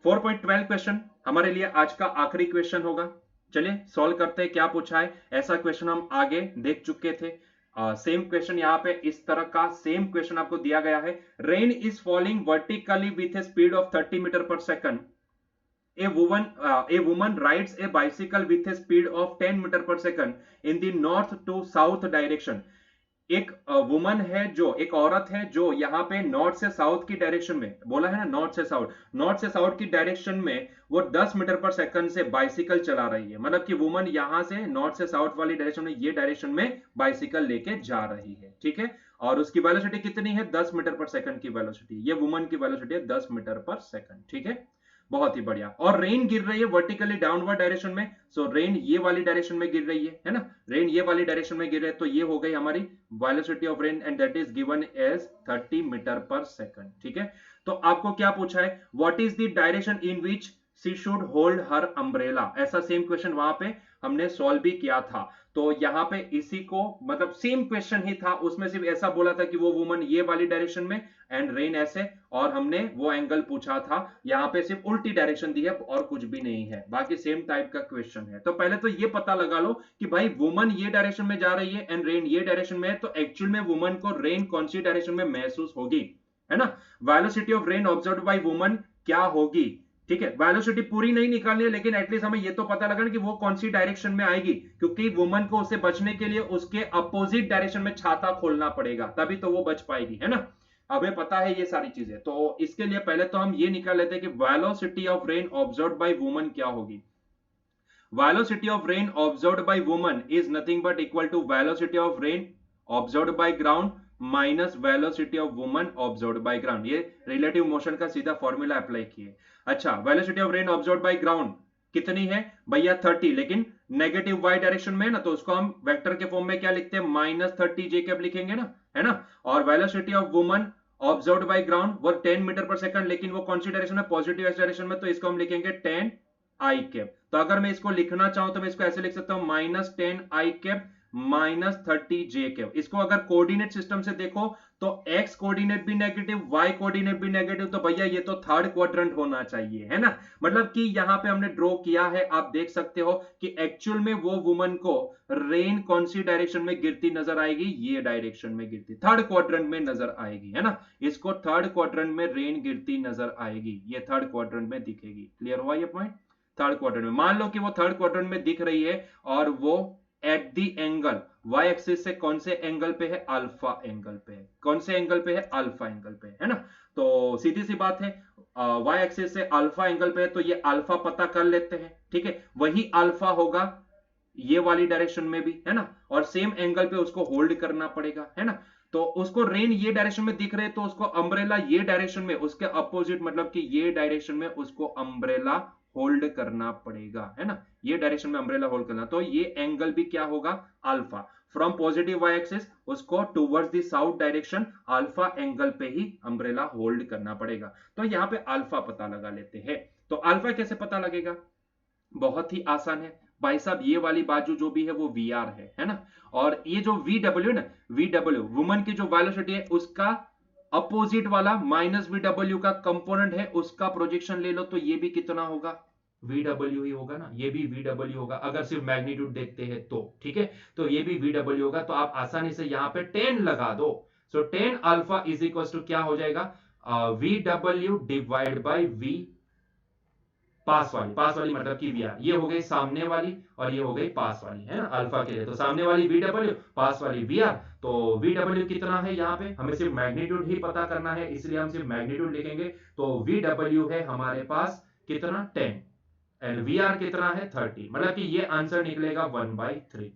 4.12 क्वेश्चन हमारे लिए आज का आखिरी क्वेश्चन होगा। चलिए सॉल्व करते हैं क्या पूछा है। ऐसा क्वेश्चन हम आगे देख चुके थे। सेम क्वेश्चन यहाँ पे इस तरह का सेम क्वेश्चन आपको दिया गया है। Rain is falling vertically with a speed of 30 metre per second. A woman rides a bicycle with a speed of 10 metre per second in the north to south direction। एक वुमन है, जो एक औरत है जो यहाँ पे नॉर्थ से साउथ की डायरेक्शन में, बोला है ना नॉर्थ से साउथ, नॉर्थ से साउथ की डायरेक्शन में वो 10 मीटर पर सेकंड से बाइसिकल चला रही है। मतलब कि वुमन यहां से नॉर्थ से साउथ वाली डायरेक्शन में, ये डायरेक्शन में बाइसिकल लेके जा रही है। ठीक है, और उसकी वेलोसिटी कितनी है? 10 मीटर पर सेकंड की वेलोसिटी। ये वुमन की वेलोसिटी है 10 मीटर पर सेकंड। ठीक है, बहुत ही बढ़िया। और रेन गिर रही है वर्टिकली डाउनवर्ड डायरेक्शन में। सो रेन ये वाली डायरेक्शन में गिर रही है ना, रेन ये वाली डायरेक्शन में गिर रही है, तो ये हो गई हमारी velocity of rain and that is given as 30 metre per second. ठीक है, तो आपको क्या पूछा है? What is the direction in which she should hold her umbrella. ऐसा सेम क्वेश्चन वहां पे हमने सॉल्व भी किया था। तो यहाँ पे इसी को, मतलब सेम क्वेश्चन ही था, उसमें सिर्फ ऐसा बोला था कि वो वुमन ये वाली डायरेक्शन में एंड रेन ऐसे, और हमने वो एंगल पूछा था। यहाँ पे सिर्फ उल्टी डायरेक्शन दी है और कुछ भी नहीं है, बाकी सेम टाइप का क्वेश्चन है। तो पहले तो ये पता लगा लो कि भाई वुमन ये डायरेक्शन में जा रही है एंड रेन ये डायरेक्शन में है, तो एक्चुअल में वुमन को रेन कौन सी डायरेक्शन में महसूस होगी, है ना। Velocity of rain observed by woman क्या होगी? ठीक है, वेलोसिटी पूरी नहीं निकालनी है, लेकिन एटलीस्ट हमें ये तो पता लगा कि वो कौन सी डायरेक्शन में आएगी, क्योंकि वुमन को उसे बचने के लिए उसके अपोजिट डायरेक्शन में छाता खोलना पड़ेगा, तभी तो वो बच पाएगी, है ना। हमें पता है ये सारी चीजें। तो इसके लिए पहले तो हम ये निकाल लेते हैं कि velocity of rain observed by woman क्या होगी। Velocity of rain observed by woman is nothing but equal to velocity of rain observed by ground minus velocity of woman observed by ground. ये रिलेटिव मोशन का सीधा फॉर्मूला अप्लाई किए। अच्छा, velocity of rain observed by ground कितनी है भैया? 30, लेकिन नेगेटिव वाई डायरेक्शन में ना, तो उसको हम वेक्टर के फॉर्म में क्या लिखते हैं? -30 जे कैप लिखेंगे ना, है ना। और velocity of woman observed by ground वो 10 मीटर पर सेकंड, लेकिन वो कौन सी डायरेक्शन में? पॉजिटिव एक्स डायरेक्शन में, तो इसको हम लिखेंगे 10 आई कैप। तो अगर मैं इसको लिखना चाहूं तो मैं इसको ऐसे लिख सकता हूं -10 आई कैप -30 जे कैप। इसको अगर कोऑर्डिनेट सिस्टम से देखो तो एक्स कोऑर्डिनेट भी नेगेटिव, वाई कोऑर्डिनेट भी नेगेटिव, तो भैया ये तो थर्ड क्वाड्रेंट होना चाहिए, है ना। मतलब कि यहां पे हमने ड्रॉ किया है, आप देख सकते हो कि एक्चुअल में वो वुमन को रेन कौन सी डायरेक्शन में गिरती नजर आएगी? ये डायरेक्शन में गिरती, थर्ड क्वाड्रेंट में नजर आएगी, है ना। इसको थर्ड क्वाड्रेंट में रेन गिरती नजर आएगी, ये थर्ड क्वाड्रेंट में दिखेगी। क्लियर हुआ ये पॉइंट? थर्ड क्वाड्रेंट में मान लो कि वो थर्ड क्वाड्रेंट में दिख रही है और वो at the angle y axis से कौन से एंगल पे है? अल्फा एंगल पे है। कौन से एंगल पे है? अल्फा एंगल पे, है ना। तो सीधी सी बात है, y एक्सिस से अल्फा एंगल पे है, तो ये अल्फा पता कर लेते हैं। ठीक है, वही अल्फा होगा ये वाली डायरेक्शन में भी, है ना, और सेम एंगल पे उसको होल्ड करना पड़ेगा, है ना। तो उसको रेन ये डायरेक्शन में दिख रहे हैं, तो उसको अम्ब्रेला ये डायरेक्शन में, उसके अपोजिट मतलब कि ये डायरेक्शन में उसको अम्ब्रेला होल्ड करना पड़ेगा, है ना। ये डायरेक्शन में अम्ब्रेला होल्ड करना, तो ये एंगल भी क्या होगा? Alpha. From positive Y axis उसको towards the south direction alpha angle पे ही अम्ब्रेला होल्ड करना पड़ेगा। तो यहाँ पे अल्फा पता लगा लेते हैं। तो अल्फा कैसे पता लगेगा? बहुत ही आसान है भाई साहब, ये वाली बाजू जो भी है वो वी आर है ना। और ये जो वी डब्ल्यू ना, वी डब्ल्यू वुमन की जो वेलोसिटी है उसका अपोजिट वाला माइनस वी डब्ल्यू का कंपोनेंट है, उसका प्रोजेक्शन ले लो, तो ये भी कितना होगा? वी डब्ल्यू ही होगा ना, ये भी वी डब्ल्यू होगा अगर सिर्फ मैग्नीट्यूड देखते हैं तो। ठीक है, तो ये भी वी डब्ल्यू होगा, तो आप आसानी से यहाँ पे 10 लगा दो। So 10 alpha is equal to क्या हो जाएगा? V W divide by V पास वाली मतलब कि वी आर। ये हो गई सामने वाली और ये हो गई पास वाली, है ना, अल्फा के लिए। तो सामने वाली वी डब्ल्यू, पास वाली वी आर। तो वी डब्ल्यू कितना है यहाँ पे? हमें सिर्फ मैग्नीट्यूड ही पता करना है, इसलिए हम सिर्फ मैग्नीट्यूड लिखेंगे। तो वी डब्ल्यू है हमारे पास कितना? 10 एंड वी आर कितना है? 30। मतलब कि ये आंसर निकलेगा 1/3।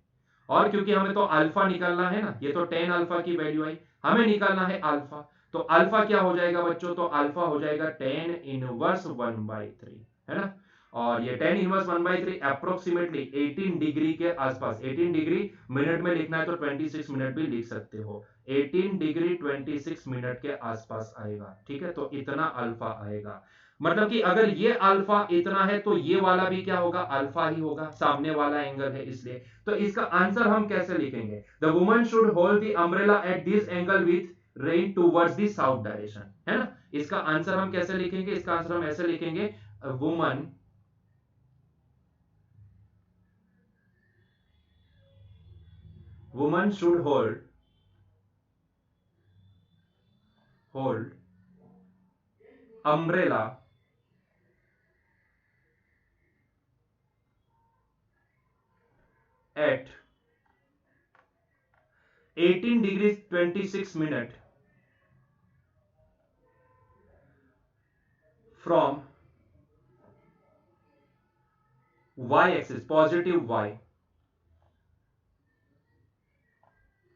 और क्योंकि हमें तो अल्फा निकालना है ना, ये तो टेन अल्फा की वैल्यू आई, हमें निकालना है अल्फा, तो अल्फा क्या हो जाएगा बच्चों, तो अल्फा हो जाएगा टेन इनवर्स 1/3, है ना। और ये टेन इनवर्स 1/3 अप्रोक्सीमेटली 18 डिग्री के आसपास, 18 डिग्री मिनट में लिखना है तो 26 मिनट भी लिख सकते हो, 18 डिग्री 26 मिनट के आसपास आएगा, ठीक है। तो इतना अल्फा आएगा, मतलब कि अगर ये अल्फा इतना है तो ये वाला भी क्या होगा, अल्फा ही होगा, सामने वाला एंगल है इसलिए। तो इसका आंसर हम कैसे लिखेंगे, the woman should hold the umbrella at this angle with rain towards the south direction, है ना। इसका आंसर हम कैसे लिखेंगे, इसका आंसर हम ऐसे लिखेंगे, woman should hold umbrella at 18 degrees 26 minute from y axis, positive y,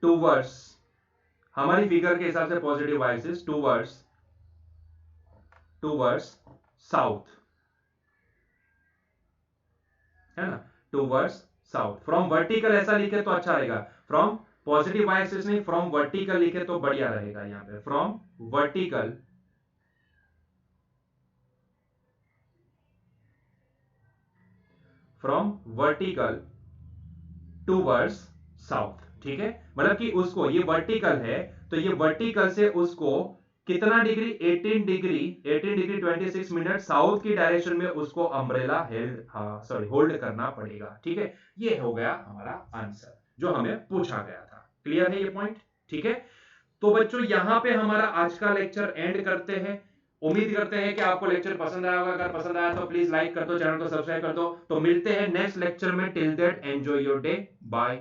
towards, हमारी फिगर के हिसाब से positive y axis towards south, है ना, टूवर्ड्स साउथ। फ्रॉम वर्टिकल ऐसा लिखे तो अच्छा रहेगा, फ्रॉम पॉजिटिव y एक्सिस नहीं, फ्रॉम वर्टिकल लिखे तो बढ़िया रहेगा यहां पे, फ्रॉम वर्टिकल टूवर्ड्स साउथ, ठीक है। मतलब कि उसको, ये वर्टिकल है तो ये वर्टिकल से उसको कितना डिग्री, 18 डिग्री 26 मिनट साउथ की डायरेक्शन में उसको अम्ब्रेला होल्ड करना पड़ेगा, ठीक है। ये हो गया हमारा आंसर जो हमें पूछा गया था। क्लियर है ये पॉइंट, ठीक है। तो बच्चों यहां पे हमारा आज का लेक्चर एंड करते हैं। उम्मीद करते हैं कि आपको लेक्चर पसंद आया होगा, अगर पसंद आया तो प्लीज लाइक कर दो, चैनल को सब्सक्राइब कर दो। तो मिलते हैं नेक्स्ट लेक्चर में, till that enjoy your day, bye.